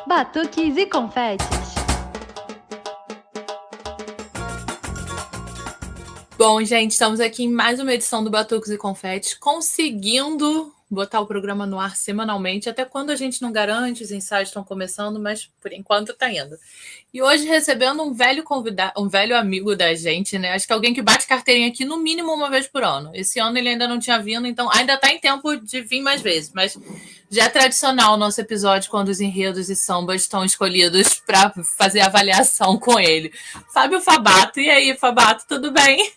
Batuques e confetes. Bom, gente, estamos aqui em mais uma edição do Batuques e Confetes, conseguindo botar o programa no ar semanalmente, até quando a gente não garante, os ensaios estão começando, mas por enquanto está indo. E hoje recebendo um velho convidado, um velho amigo da gente, né? Acho que alguém que bate carteirinha aqui no mínimo uma vez por ano. Esse ano ele ainda não tinha vindo, então ainda está em tempo de vir mais vezes, mas já é tradicional o nosso episódio quando os enredos e sambas estão escolhidos para fazer avaliação com ele. Fábio Fabato, e aí, Fabato, tudo bem?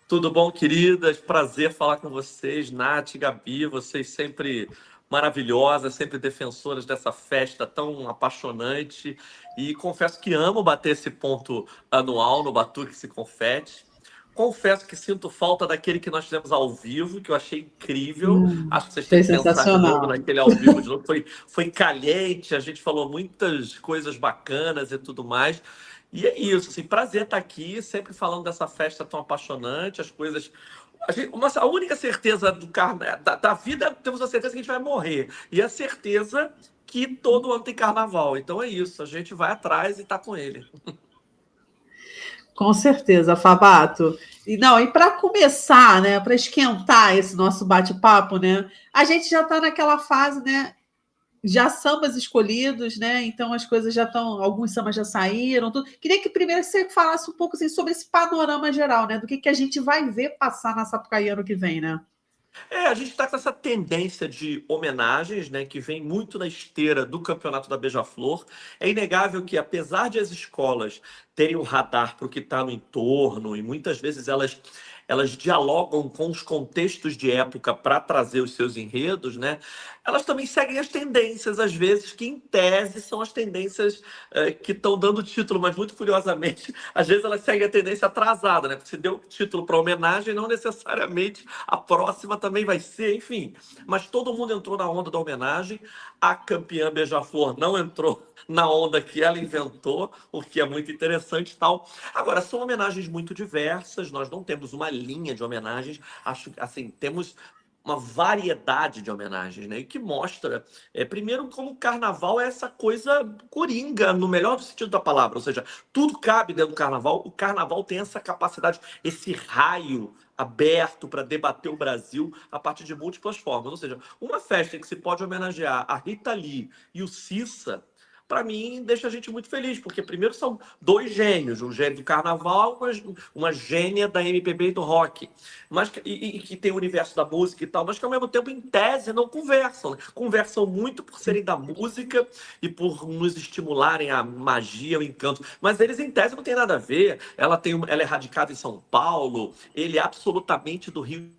Tudo bom, queridas? Prazer falar com vocês, Nath, Gabi, vocês sempre maravilhosas, sempre defensoras dessa festa tão apaixonante. E confesso que amo bater esse ponto anual no Batuque e Confete. Confesso que sinto falta daquele que nós fizemos ao vivo, que eu achei incrível. Acho que vocês têm Foi que pensar de sensacional. novo naquele ao vivo de novo. Foi caliente, a gente falou muitas coisas bacanas e tudo mais. E é isso, assim, prazer estar aqui, sempre falando dessa festa tão apaixonante, as coisas. A única certeza da vida, temos a certeza que a gente vai morrer. E a certeza que todo ano tem carnaval. Então é isso, a gente vai atrás e está com ele. Com certeza, Fabato. E para começar, né, para esquentar esse nosso bate-papo, né, a gente já está naquela fase, né, já sambas escolhidos, né? Então as coisas já estão, alguns sambas já saíram, tudo. Queria que primeiro você falasse um pouco assim, sobre esse panorama geral, né, do que a gente vai ver passar na Sapucaí ano que vem, né? A gente está com essa tendência de homenagens, né, que vem muito na esteira do campeonato da Beija-Flor. É inegável que, apesar de as escolas terem um radar para o que está no entorno, e muitas vezes elas dialogam com os contextos de época para trazer os seus enredos, né? Elas também seguem as tendências, às vezes, que em tese são as tendências que estão dando título, mas muito curiosamente, às vezes elas seguem a tendência atrasada, né? Porque se deu título para homenagem, não necessariamente a próxima também vai ser, enfim. Mas todo mundo entrou na onda da homenagem. A campeã Beija-Flor não entrou na onda que ela inventou, o que é muito interessante e tal. Agora, são homenagens muito diversas, nós não temos uma linha de homenagens, acho que assim, temos uma variedade de homenagens, né? E que mostra, primeiro, como o carnaval é essa coisa coringa, no melhor sentido da palavra, ou seja, tudo cabe dentro do carnaval, o carnaval tem essa capacidade, esse raio aberto para debater o Brasil a partir de múltiplas formas. Ou seja, uma festa em que se pode homenagear a Rita Lee e o Cissa, para mim, deixa a gente muito feliz, porque primeiro são dois gênios, um gênio do carnaval, uma gênia da MPB e do rock, mas e que tem o universo da música e tal, mas que ao mesmo tempo, em tese, não conversam. Né? Conversam muito por serem da música e por nos estimularem a magia, o encanto, mas eles, em tese, não tem nada a ver. Ela é radicada em São Paulo, ele é absolutamente do Rio.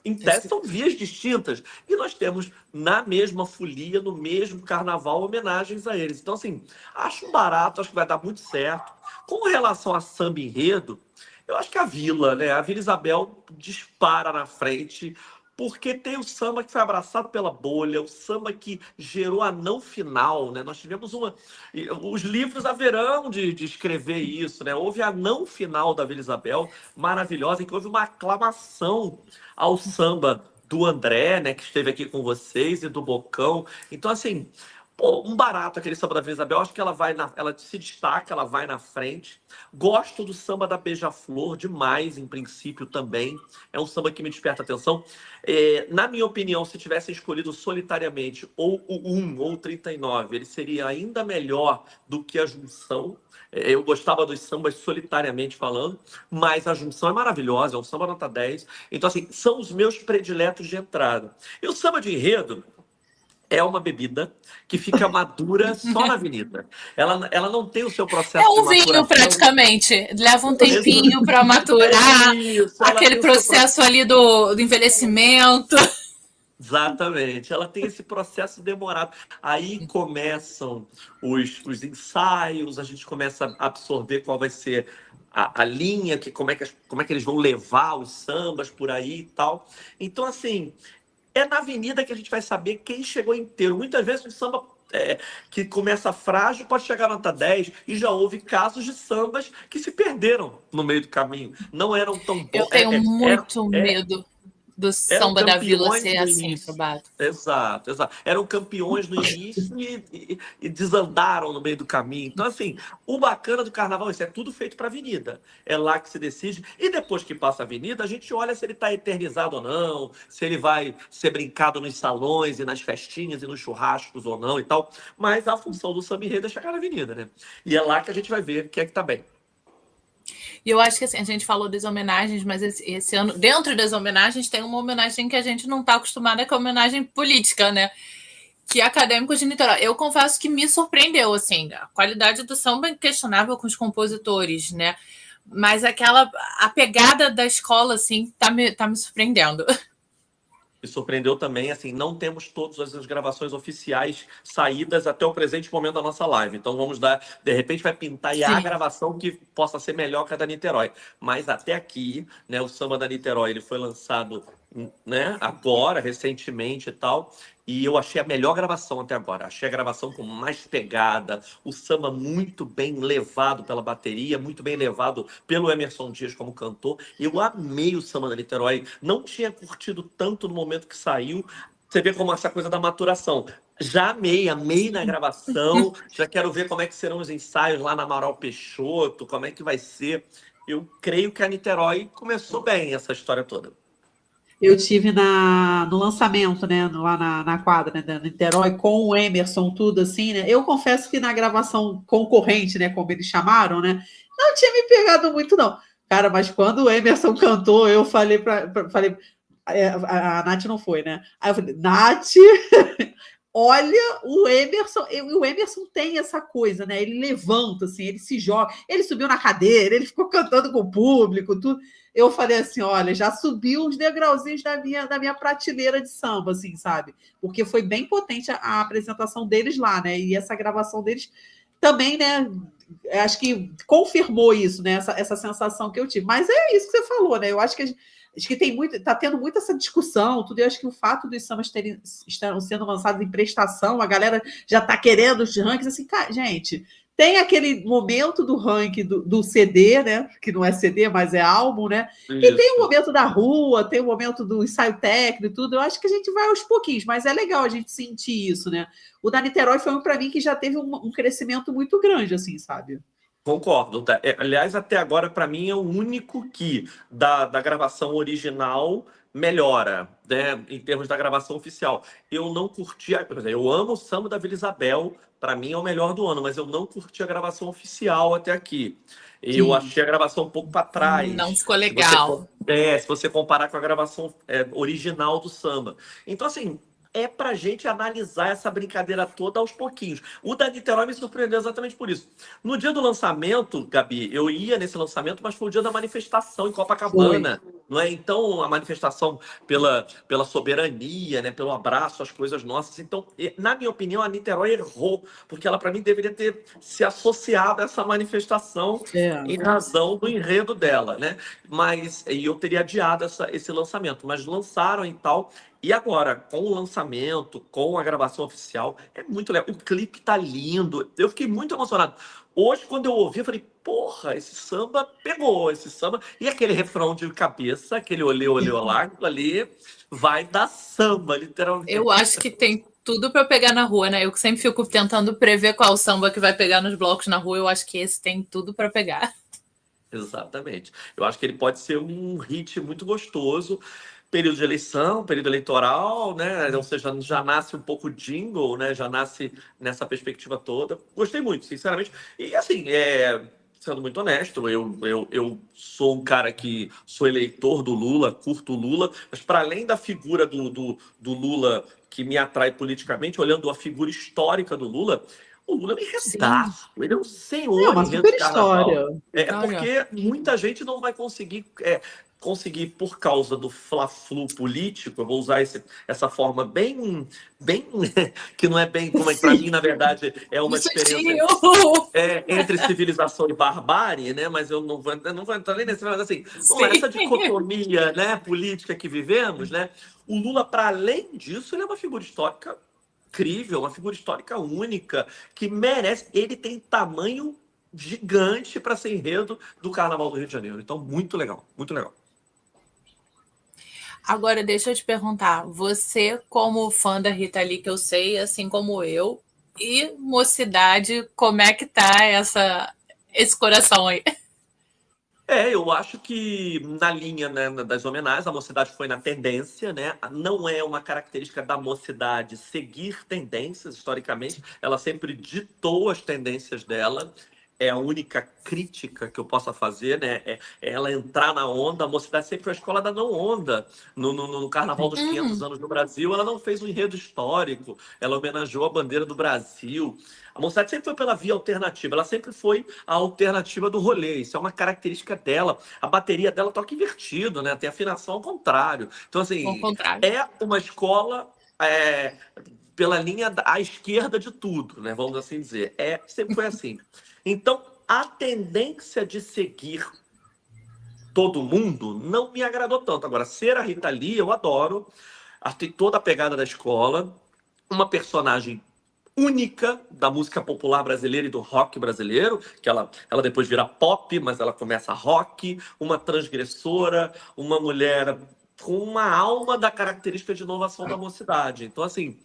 Em tese, são vias distintas. E nós temos, na mesma folia, no mesmo carnaval, homenagens a eles. Então, assim, acho um barato, acho que vai dar muito certo. Com relação a samba enredo, eu acho que a Vila, né? A Vila Isabel dispara na frente, porque tem o samba que foi abraçado pela bolha, o samba que gerou a não final, né? Nós tivemos uma... Os livros haverão de escrever isso, né? Houve a não final da Vila Isabel, maravilhosa, em que houve uma aclamação ao samba do André, né, que esteve aqui com vocês, e do Bocão. Então, assim, um barato aquele samba da Vila Isabel. Acho que ela se destaca, ela vai na frente. Gosto do samba da Beija-Flor demais, em princípio, também. É um samba que me desperta atenção. Na minha opinião, se tivesse escolhido solitariamente ou o 1 ou o 39, ele seria ainda melhor do que a junção. Eu gostava dos sambas solitariamente falando, mas a junção é maravilhosa, é um samba nota 10. Então, assim, são os meus prediletos de entrada. E o samba de enredo é uma bebida que fica madura só na avenida. Ela não tem o seu processo de É um vinho, maturação. praticamente. Leva um tempinho para maturar. Isso, Aquele processo ali do envelhecimento. Exatamente, ela tem esse processo demorado. Aí começam os ensaios, a gente começa a absorver qual vai ser a linha, como é que eles vão levar os sambas por aí e tal. Então, assim, é na avenida que a gente vai saber quem chegou inteiro. Muitas vezes o samba que começa frágil pode chegar na nota 10, e já houve casos de sambas que se perderam no meio do caminho. Não eram tão bons. Eu tenho muito medo do Eram samba da Vila campeões ser no assim, início. Roberto. Exato, exato. Eram campeões no início e desandaram no meio do caminho. Então, assim, o bacana do carnaval é isso, é tudo feito para a avenida. É lá que se decide. E depois que passa a avenida, a gente olha se ele está eternizado ou não, se ele vai ser brincado nos salões e nas festinhas e nos churrascos ou não e tal. Mas a função do samba enredo é chegar na avenida, né? E é lá que a gente vai ver quem é que tá bem. E eu acho que assim, a gente falou das homenagens, mas esse ano, dentro das homenagens, tem uma homenagem que a gente não está acostumada, que é a homenagem política, né? Que é Acadêmicos de Niterói. Eu confesso que me surpreendeu, assim, a qualidade do samba é inquestionável com os compositores, né? Mas a pegada da escola, assim, tá me surpreendendo. Me surpreendeu também, assim, não temos todas as gravações oficiais saídas até o presente momento da nossa live. Então vamos dar, de repente vai pintar e a Sim. gravação que possa ser melhor que a da Niterói. Mas até aqui, né, o samba da Niterói, ele foi lançado, né, agora, recentemente e tal, e eu achei a melhor gravação até agora. Achei a gravação com mais pegada, o samba muito bem levado pela bateria, muito bem levado pelo Emerson Dias como cantor. Eu amei o samba da Niterói, não tinha curtido tanto no momento que saiu. Você vê como essa coisa da maturação. Já amei na gravação, já quero ver como é que serão os ensaios lá na Amaral Peixoto, como é que vai ser. Eu creio que a Niterói começou bem essa história toda. Eu tive no lançamento, né, lá na quadra, né, da Niterói, com o Emerson, tudo assim, né? Eu confesso que na gravação concorrente, né, como eles chamaram, né, não tinha me pegado muito, não. Cara, mas quando o Emerson cantou, eu falei falei, a Nath não foi, né? Aí eu falei, Nath, olha o Emerson tem essa coisa, né? Ele levanta, assim, ele se joga, ele subiu na cadeira, ele ficou cantando com o público, tudo. Eu falei assim, olha, já subiu uns degrauzinhos da minha prateleira de samba, assim, sabe? Porque foi bem potente a apresentação deles lá, né? E essa gravação deles também, né? Acho que confirmou isso, né? Essa sensação que eu tive. Mas é isso que você falou, né? Eu acho que está tendo muito essa discussão, tudo. Eu acho que o fato dos sambas estão sendo lançados em prestação, a galera já está querendo os rankings, assim, cara, gente. Tem aquele momento do ranking do CD, né? Que não é CD, mas é álbum, né? Isso. E tem o momento da rua, tem o momento do ensaio técnico e tudo. Eu acho que a gente vai aos pouquinhos, mas é legal a gente sentir isso, né? O da Niterói foi um para mim que já teve um crescimento muito grande, assim, sabe? Concordo. Tá? Aliás, até agora, para mim, é o único que da gravação original melhora, né, em termos da gravação oficial. Eu não curti, por exemplo, eu amo o samba da Vila Isabel, para mim é o melhor do ano, mas eu não curti a gravação oficial até aqui. Eu Sim. achei a gravação um pouco para trás. Não ficou legal. Se você comparar com a gravação original do samba. Então, assim, é pra gente analisar essa brincadeira toda aos pouquinhos. O da Niterói me surpreendeu exatamente por isso. No dia do lançamento, Gabi, eu ia nesse lançamento, mas foi o dia da manifestação em Copacabana. Não é? Então, a manifestação pela soberania, né? Pelo abraço às coisas nossas. Então, na minha opinião, a Niterói errou, porque ela, para mim, deveria ter se associado a essa manifestação em razão do enredo dela, né? Mas eu teria adiado esse lançamento. Mas lançaram e tal. E agora, com o lançamento, com a gravação oficial, é muito legal. O clipe tá lindo. Eu fiquei muito emocionado. Hoje, quando eu ouvi, eu falei, porra, esse samba pegou, esse samba. E aquele refrão de cabeça, aquele olê, olê, olá, ali vai dar samba, literalmente. Eu acho que tem tudo para pegar na rua, né? Eu sempre fico tentando prever qual samba que vai pegar nos blocos na rua. Eu acho que esse tem tudo para pegar. Exatamente. Eu acho que ele pode ser um hit muito gostoso. Período de eleição, período eleitoral, né? Ou seja, já nasce um pouco jingle, né? Já nasce nessa perspectiva toda. Gostei muito, sinceramente. E assim, sendo muito honesto, eu sou um cara que sou eleitor do Lula, curto o Lula, mas para além da figura do Lula que me atrai politicamente, olhando a figura histórica do Lula, o Lula é um redaço, ele é um senhor. É uma super história. Porque muita gente não vai conseguir por causa do fla-flu político, eu vou usar essa forma bem que não é bem, como para mim, na verdade, é uma diferença entre civilização e barbárie, né? Mas eu não vou entrar nem nesse, mas assim, essa dicotomia, né, política que vivemos, né? O Lula, para além disso, ele é uma figura histórica incrível, uma figura histórica única, que merece, ele tem tamanho gigante para ser enredo do Carnaval do Rio de Janeiro. Então, muito legal, muito legal. Agora, deixa eu te perguntar, você como fã da Rita Lee, que eu sei, assim como eu, e Mocidade, como é que tá esse coração aí? Eu acho que na linha, né, das homenagens, a Mocidade foi na tendência, né? Não é uma característica da Mocidade seguir tendências, historicamente. Ela sempre ditou as tendências dela. É a única crítica que eu possa fazer, né? É ela entrar na onda. A Mocidade sempre foi a escola da não onda. No Carnaval dos 500 anos no Brasil, ela não fez um enredo histórico. Ela homenageou a bandeira do Brasil. A Mocidade sempre foi pela via alternativa, ela sempre foi a alternativa do rolê. Isso é uma característica dela. A bateria dela toca invertido, né? Tem afinação ao contrário. Então, Ao assim, contrário. é uma escola pela linha à esquerda de tudo, né? Vamos assim dizer. Sempre foi assim. Então, a tendência de seguir todo mundo não me agradou tanto. Agora, ser a Rita Lee, eu adoro. Tem toda a pegada da escola. Uma personagem única da música popular brasileira e do rock brasileiro, que ela depois vira pop, mas ela começa rock, uma transgressora, uma mulher com uma alma da característica de inovação da mocidade. Então, assim,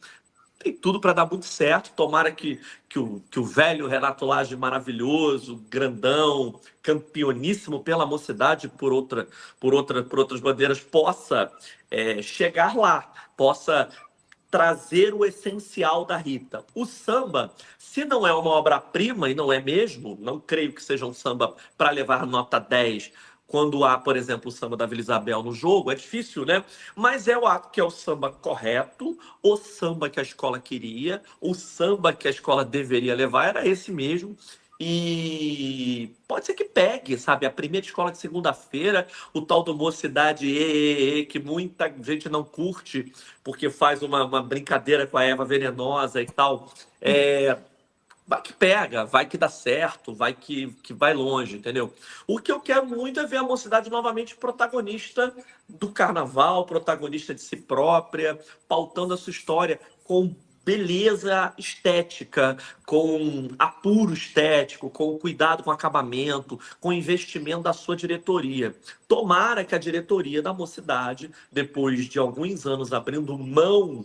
tem tudo para dar muito certo. Tomara que o velho Renato Lage maravilhoso, grandão, campeoníssimo pela mocidade por outras bandeiras, possa chegar lá, possa trazer o essencial da Rita. O samba, se não é uma obra-prima, e não é mesmo, não creio que seja um samba para levar nota 10 quando há, por exemplo, o samba da Vila Isabel no jogo, é difícil, né? Mas eu acho que é o samba correto, o samba que a escola queria, o samba que a escola deveria levar, era esse mesmo. E pode ser que pegue, sabe? A primeira escola de segunda-feira, o tal do Mocidade que muita gente não curte, porque faz uma brincadeira com a Eva Venenosa e tal. Vai que pega, vai que dá certo, vai que vai longe, entendeu? O que eu quero muito é ver a mocidade novamente protagonista do carnaval, protagonista de si própria, pautando a sua história com beleza estética, com apuro estético, com cuidado com acabamento, com investimento da sua diretoria. Tomara que a diretoria da mocidade, depois de alguns anos abrindo mão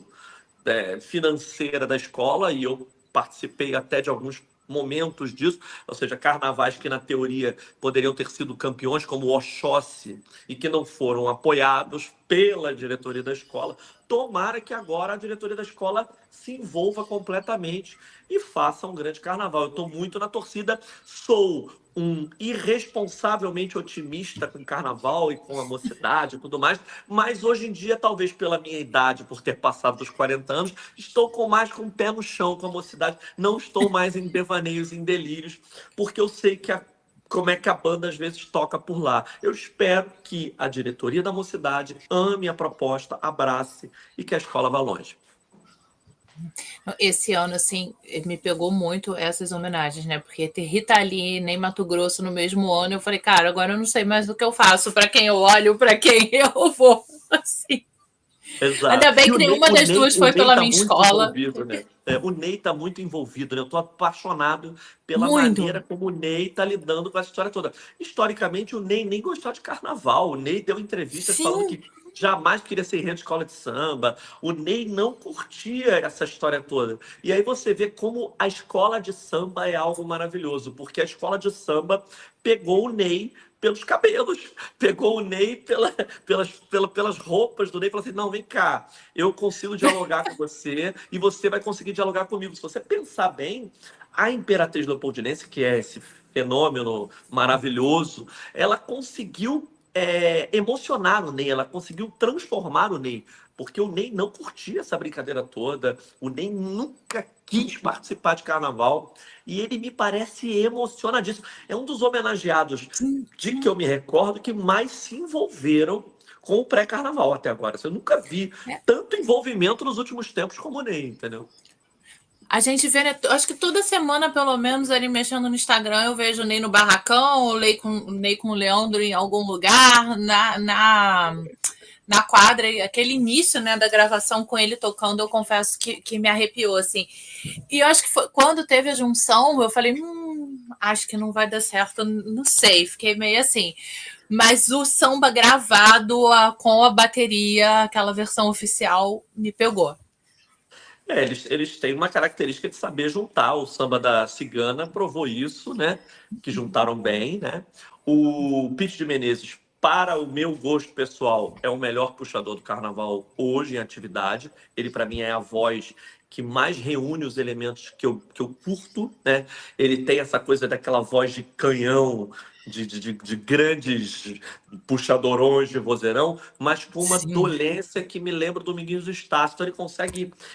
financeira da escola, e eu participei até de alguns momentos disso, ou seja, carnavais que na teoria poderiam ter sido campeões, como o Oxóssi, e que não foram apoiados pela diretoria da escola. Tomara que agora a diretoria da escola se envolva completamente e faça um grande carnaval. Eu estou muito na torcida, sou um irresponsavelmente otimista com o carnaval e com a mocidade e tudo mais, mas hoje em dia, talvez pela minha idade, por ter passado dos 40 anos, estou com o pé no chão com a mocidade, não estou mais em devaneios, em delírios, porque eu sei como é que a banda às vezes toca por lá. Eu espero que a diretoria da mocidade ame a proposta, abrace e que a escola vá longe. Esse ano, assim, me pegou muito essas homenagens, né? Porque ter Rita Lee nem Mato Grosso no mesmo ano, eu falei, cara, agora eu não sei mais o que eu faço, para quem eu olho, para quem eu vou, assim. Exato. Ainda bem que nenhuma das duas foi pela minha escola. Né? O Ney está muito envolvido, né? Eu estou apaixonado pela Muito. maneira como o Ney está lidando com essa história toda. Historicamente, o Ney nem gostava de carnaval. O Ney deu entrevistas falando que jamais queria ser rei de escola de samba. O Ney não curtia essa história toda. E aí você vê como a escola de samba é algo maravilhoso, porque a escola de samba pegou o Ney pelos cabelos, pegou o Ney pelas roupas do Ney e falou assim, não, vem cá, eu consigo dialogar com você e você vai conseguir dialogar comigo. Se você pensar bem, a Imperatriz Leopoldinense, que é esse fenômeno maravilhoso, ela conseguiu emocionar o Ney, ela conseguiu transformar o Ney, porque o Ney não curtia essa brincadeira toda, o Ney nunca quis participar de carnaval, e ele me parece emocionadíssimo. É um dos homenageados de que eu me recordo que mais se envolveram com o pré-carnaval até agora. Eu nunca vi tanto envolvimento nos últimos tempos como o Ney, entendeu? A gente vê, né, acho que toda semana, pelo menos, ali mexendo no Instagram, eu vejo o Ney no barracão, o Ney com o Leandro em algum lugar, na quadra, aquele início, né, da gravação com ele tocando, eu confesso que me arrepiou, assim. E eu acho que foi, quando teve a junção, eu falei, acho que não vai dar certo, não sei, fiquei meio assim. Mas o samba gravado com a bateria, aquela versão oficial, me pegou. Eles têm uma característica de saber juntar. O samba da Cigana provou isso, né? Que juntaram bem, né? O Pete de Menezes, para o meu gosto pessoal, é o melhor puxador do carnaval hoje em atividade. Ele, para mim, é a voz que mais reúne os elementos que eu curto, né? Ele tem essa coisa daquela voz de canhão, de grandes puxadorões de vozeirão, mas com uma Sim. dolência que me lembra do Dominguinhos do Estácio. Então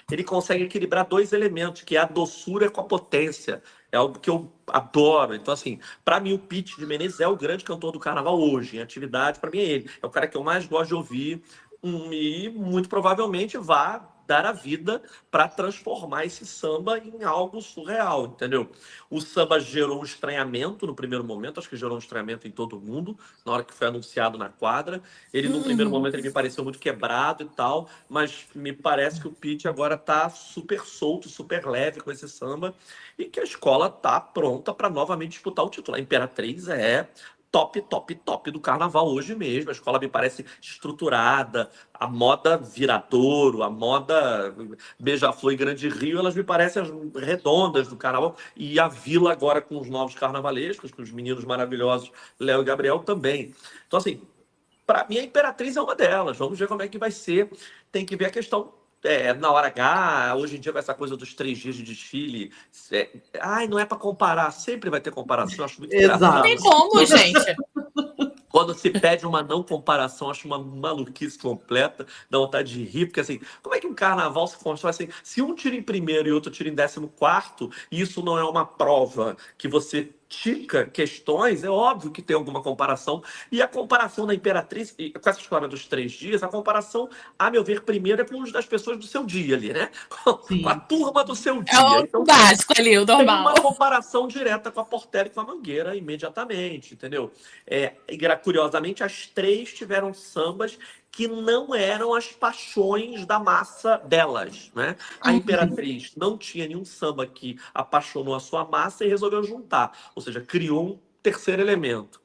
ele consegue equilibrar dois elementos, que é a doçura com a potência. É algo que eu adoro. Então, assim, para mim, o Pete de Menezes é o grande cantor do carnaval hoje. Em atividade, para mim, é ele. É o cara que eu mais gosto de ouvir e muito provavelmente vai dar a vida para transformar esse samba em algo surreal, entendeu? O samba gerou um estranhamento no primeiro momento, acho que gerou um estranhamento em todo mundo, na hora que foi anunciado na quadra. Ele, no primeiro momento, ele me pareceu muito quebrado e tal, mas me parece que o Pete agora está super solto, super leve com esse samba, e que a escola está pronta para novamente disputar o título. A Imperatriz é top, top, top do carnaval hoje mesmo. A escola me parece estruturada, a moda Viradouro, a moda Beija-Flor e Grande Rio, elas me parecem as redondas do carnaval. E a Vila agora com os novos carnavalescos, com os meninos maravilhosos Léo e Gabriel também. Então, assim, para mim a Imperatriz é uma delas. Vamos ver como é que vai ser. Tem que ver a questão na hora H, hoje em dia com essa coisa dos 3 dias de desfile. Não é para comparar, sempre vai ter comparação, eu acho muito Exato. Não engraçado. tem como, gente. Quando se pede uma não comparação, acho uma maluquice completa, dá vontade de rir, porque assim, como é que um carnaval se constrói assim? Se um tira em primeiro e outro tira em 14º, e isso não é uma prova que você tica questões, é óbvio que tem alguma comparação. E a comparação da Imperatriz, e com essa história dos 3 dias, a comparação, a meu ver, primeiro é com uma das pessoas do seu dia ali, né? Com a Sim. turma do seu É dia. o Então, básico ali, o tem normal. uma comparação direta com a Portela e com a Mangueira imediatamente, entendeu? Curiosamente, as 3 tiveram sambas que não eram as paixões da massa delas, né? A Imperatriz não tinha nenhum samba que apaixonou a sua massa e resolveu juntar, ou seja, criou um terceiro elemento.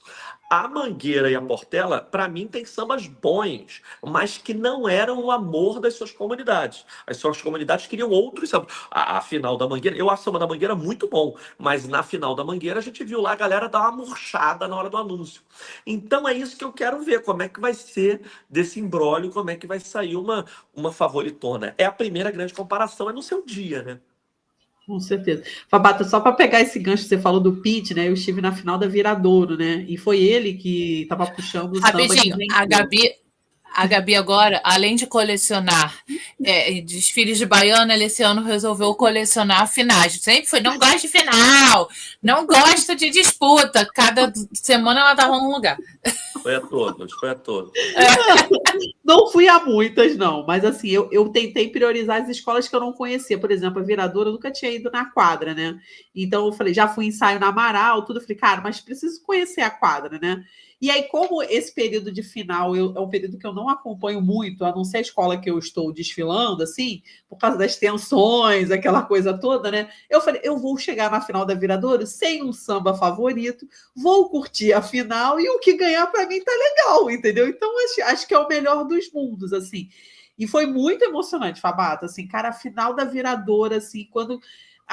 A Mangueira e a Portela, para mim, tem sambas bons, mas que não eram o amor das suas comunidades. As suas comunidades queriam outros sambas. A final da Mangueira, eu acho o samba da Mangueira muito bom, mas na final da Mangueira a gente viu lá a galera dar uma murchada na hora do anúncio. Então é isso que eu quero ver, como é que vai ser desse imbróglio, como é que vai sair uma favoritona. É a primeira grande comparação, é no seu dia, né? Com certeza. Fabata, só para pegar esse gancho que você falou do Pete, né? Eu estive na final da Viradouro, né? E foi ele que estava puxando o samba que Rapidinho, venceu. a Gabi agora, além de colecionar desfiles de baiana, ela esse ano resolveu colecionar finais. Sempre foi, não gosta de final, não gosta de disputa. Cada semana ela estava num lugar. Foi a todos, foi a todos. Não fui a muitas, não, mas assim, eu tentei priorizar as escolas que eu não conhecia. Por exemplo, a Viradouro eu nunca tinha ido na quadra, né? Então eu falei, já fui ensaio na Amaral, tudo. Eu falei, cara, mas preciso conhecer a quadra, né? E aí, como esse período de final é um período que eu não acompanho muito, a não ser a escola que eu estou desfilando, assim, por causa das tensões, aquela coisa toda, né? Eu falei, eu vou chegar na final da Viradouro sem um samba favorito, vou curtir a final e o que ganhar para mim tá legal, entendeu? Então, acho que é o melhor dos mundos, assim. E foi muito emocionante, Fabata, assim, cara, a final da Viradouro, assim, quando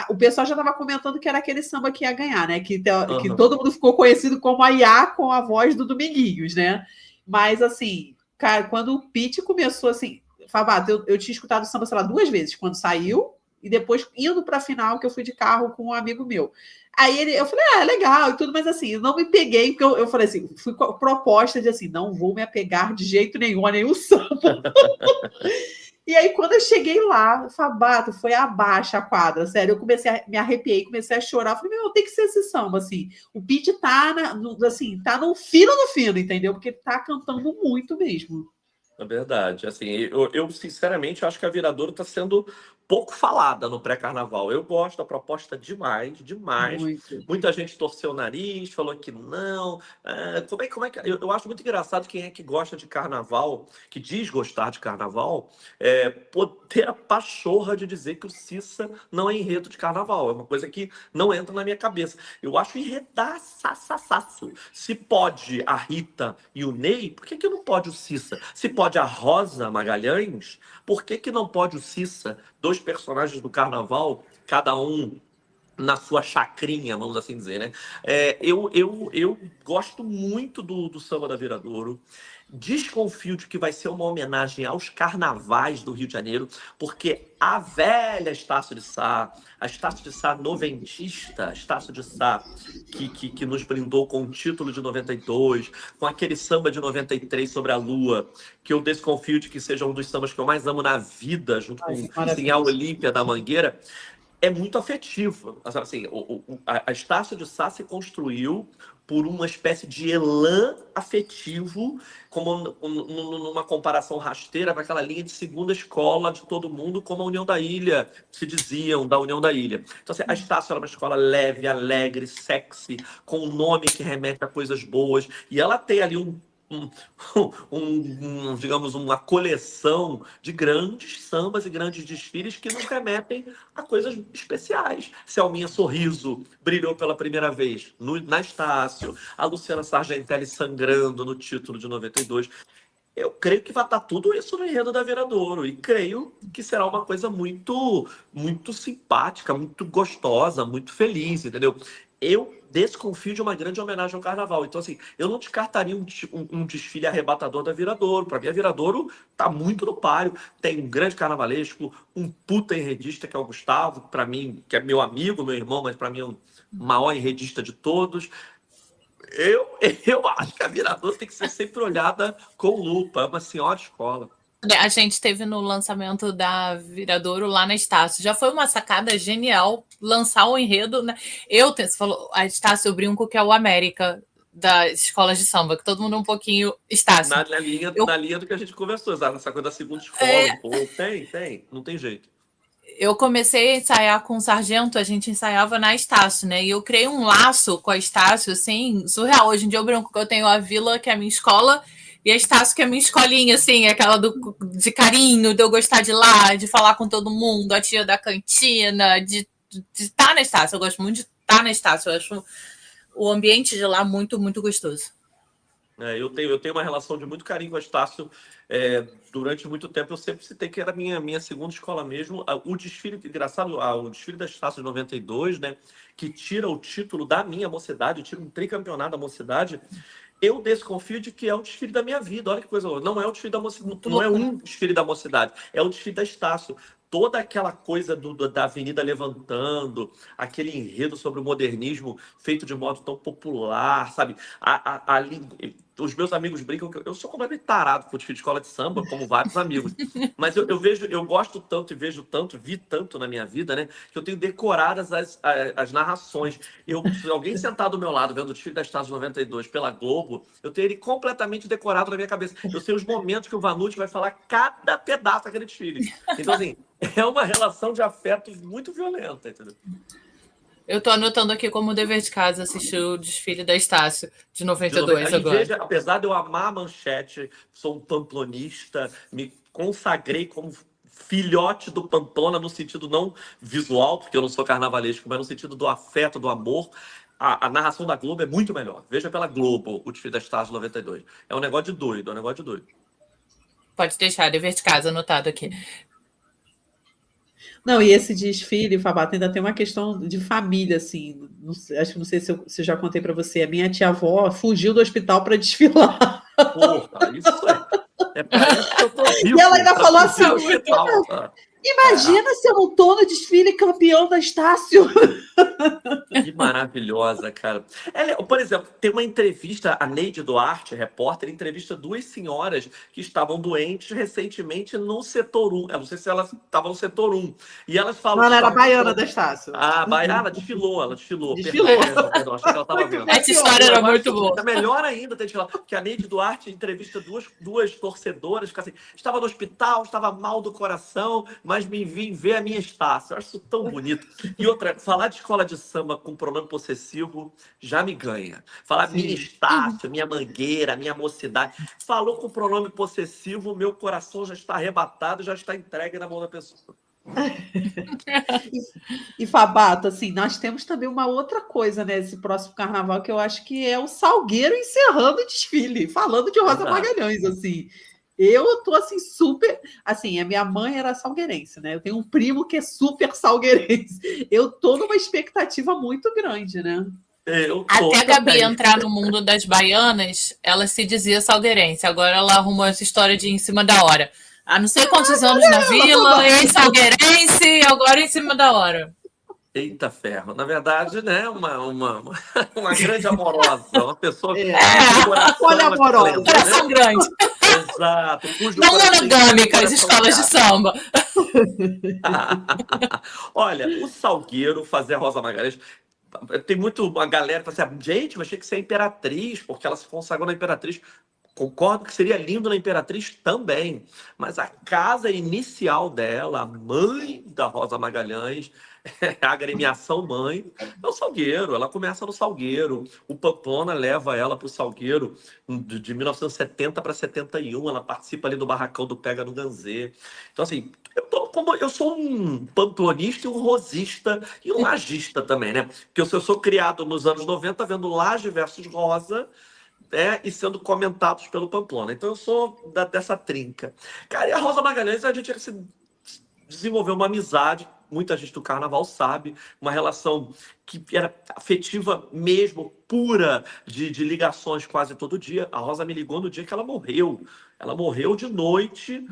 o pessoal já estava comentando que era aquele samba que ia ganhar, né? Que todo mundo ficou conhecido como a Iá com a voz do Dominguinhos, né? Mas, assim, cara, quando o Pete começou, assim, Fabata, eu tinha escutado o samba, sei lá, 2 vezes, quando saiu, e depois indo para a final, que eu fui de carro com um amigo meu. Aí eu falei, legal e tudo, mas assim, eu não me peguei, porque eu falei assim, fui com a proposta de assim, não vou me apegar de jeito nenhum a nenhum samba. E aí, quando eu cheguei lá, Fabato, foi abaixo a quadra, sério. Eu me arrepiei, comecei a chorar. Falei, tem que ser esse samba, assim. O Pete tá, tá no fino, entendeu? Porque ele tá cantando muito mesmo. É verdade. Assim, eu sinceramente acho que a Viradouro está sendo pouco falada no pré-carnaval. Eu gosto da proposta demais, demais. Muito. Muita gente torceu o nariz, falou que não. Como é que... Eu acho muito engraçado quem é que gosta de carnaval, que diz gostar de carnaval, ter a pachorra de dizer que o Cissa não é enredo de carnaval. É uma coisa que não entra na minha cabeça. Eu acho enredaçaçaço. Se pode a Rita e o Ney, por que não pode o Cissa? Se pode a Rosa Magalhães, por que não pode o Cissa? Dois personagens do carnaval, cada um na sua chacrinha, vamos assim dizer, né? Eu gosto muito do Samba da Viradouro. Desconfio de que vai ser uma homenagem aos carnavais do Rio de Janeiro, porque a velha Estácio de Sá, a Estácio de Sá noventista, a Estácio de Sá que nos brindou com o título de 92, com aquele samba de 93 sobre a Lua, que eu desconfio de que seja um dos sambas que eu mais amo na vida, junto com assim, a Olímpia da Mangueira, é muito afetivo. Assim, a Estácio de Sá se construiu por uma espécie de elan afetivo, como numa comparação rasteira com aquela linha de segunda escola de todo mundo, como a União da Ilha, se diziam da União da Ilha. Então, assim, a Estácio era uma escola leve, alegre, sexy, com um nome que remete a coisas boas, e ela tem ali digamos, uma coleção de grandes sambas e grandes desfiles que nos remetem a coisas especiais. Selminha Sorriso brilhou pela primeira vez na Estácio, a Luciana Sargentelli sangrando no título de 92. Eu creio que vai estar tudo isso no enredo da Viradouro, e creio que será uma coisa muito, muito simpática, muito gostosa, muito feliz, entendeu? Eu desconfio de uma grande homenagem ao carnaval. Então, assim, eu não descartaria um desfile arrebatador da Viradouro. Para mim, a Viradouro tá muito no páreo. Tem um grande carnavalesco, um puta enredista, que é o Gustavo, para mim, que é meu amigo, meu irmão, mas para mim é o maior enredista de todos. Eu acho que a Viradouro tem que ser sempre olhada com lupa. É uma senhora escola. A gente esteve no lançamento da Viradouro lá na Estácio. Já foi uma sacada genial lançar o enredo, né? Você falou, a Estácio, eu brinco que é o América das escolas de samba, que todo mundo é um pouquinho Estácio. Na linha do que a gente conversou, essa coisa da segunda escola. Pô, tem, não tem jeito. Eu comecei a ensaiar com o Sargento, a gente ensaiava na Estácio, né? E eu criei um laço com a Estácio, assim, surreal. Hoje em dia eu brinco que eu tenho a Vila, que é a minha escola, e a Estácio, que é a minha escolinha, assim, aquela de carinho, de eu gostar de ir lá, de falar com todo mundo, a tia da cantina, de estar na Estácio. Eu gosto muito de estar na Estácio. Eu acho o ambiente de lá muito, muito gostoso. Eu tenho uma relação de muito carinho com a Estácio. Durante muito tempo eu sempre citei que era minha segunda escola mesmo. O desfile, engraçado, o desfile da Estácio de 92, né, que tira o título da minha mocidade, tira um tricampeonato da mocidade. Eu desconfio de que é o desfile da minha vida. Olha que coisa. Não é o desfile da mocidade, não é um desfile da mocidade, é o desfile da Estácio. Toda aquela coisa da Avenida levantando, aquele enredo sobre o modernismo feito de modo tão popular, sabe? Ali, os meus amigos brincam que eu sou completamente tarado por desfile de escola de samba, como vários amigos. Mas eu gosto tanto e vi tanto na minha vida, né? Que eu tenho decoradas as narrações. Se alguém sentar do meu lado vendo o desfile da Estácio 92 pela Globo, eu tenho ele completamente decorado na minha cabeça. Eu sei os momentos que o Vanucci vai falar cada pedaço daquele desfile. Então, assim, é uma relação de afeto muito violenta, entendeu? Eu tô anotando aqui como dever de casa assistir o desfile da Estácio de 92 agora. Apesar de eu amar a Manchete, sou um pamplonista, me consagrei como filhote do Pamplona, no sentido não visual, porque eu não sou carnavalesco, mas no sentido do afeto, do amor. A narração da Globo é muito melhor. Veja pela Globo o desfile da Estácio 92. É um negócio de doido, Pode deixar, dever de casa anotado aqui. Não, e esse desfile, Fabata, ainda tem uma questão de família, assim. Não sei se eu já contei para você. A minha tia-avó fugiu do hospital para desfilar. Porra, isso parece que eu tô vivo. E ela ainda falou assim: imagina se eu não tô no desfile campeão da Estácio. maravilhosa, cara. Por exemplo, tem uma entrevista, a Neide Duarte, repórter, entrevista duas senhoras que estavam doentes recentemente no setor 1. Eu não sei se elas estavam no setor 1. E elas falam... Não, ela era baiana da Estácio. Ela desfilou. Desfilou. Perdão, achei que ela estava vendo. Essa história era muito boa. É melhor ainda ter desfilado, porque a Neide Duarte entrevista duas torcedoras, que assim, estava no hospital, estava mal do coração, mas me vim ver a minha Estácio. Eu acho isso tão bonito. E outra, falar de escola de samba com pronome possessivo já me ganha. Falar minha Estácio, minha Mangueira, minha mocidade. Falou com pronome possessivo, meu coração já está arrebatado, já está entregue na mão da pessoa. E Fabato, assim, nós temos também uma outra coisa, né? Esse próximo carnaval, que eu acho que é o Salgueiro encerrando o desfile, falando de Rosa Magalhães, assim. Eu tô, assim, super... Assim, a minha mãe era salgueirense, né? Eu tenho um primo que é super salgueirense. Eu tô numa expectativa muito grande, né? Até a Gabi entrar no mundo das baianas, ela se dizia salgueirense. Agora ela arrumou essa história de em cima da hora. Há não sei quantos anos na vila, ex-salgueirense, agora em cima da hora. Eita ferro. Na verdade, né, uma grande amorosa, uma pessoa amorosa, coração grande. Exato. Não monogâmica as escolas de samba. Olha, o Salgueiro fazer a Rosa Magalhães... Tem uma galera que fala assim, gente, eu achei que você é Imperatriz, porque ela se consagrou na Imperatriz. Concordo que seria lindo na Imperatriz também, mas a casa inicial dela, a mãe da Rosa Magalhães, a agremiação mãe, é o Salgueiro. Ela começa no Salgueiro. O Pamplona leva ela para o Salgueiro de 1970 para 71. Ela participa ali do barracão do Pega no Ganzê. Então, assim, eu sou um pamplonista e um rosista e um lagista também, né? Porque eu sou criado nos anos 90 vendo Laje versus Rosa, e sendo comentados pelo Pamplona. Então eu sou dessa trinca. Cara, e a Rosa Magalhães, a gente desenvolveu uma amizade, muita gente do carnaval sabe, uma relação que era afetiva mesmo, pura, de ligações quase todo dia. A Rosa me ligou no dia que ela morreu. Ela morreu de noite,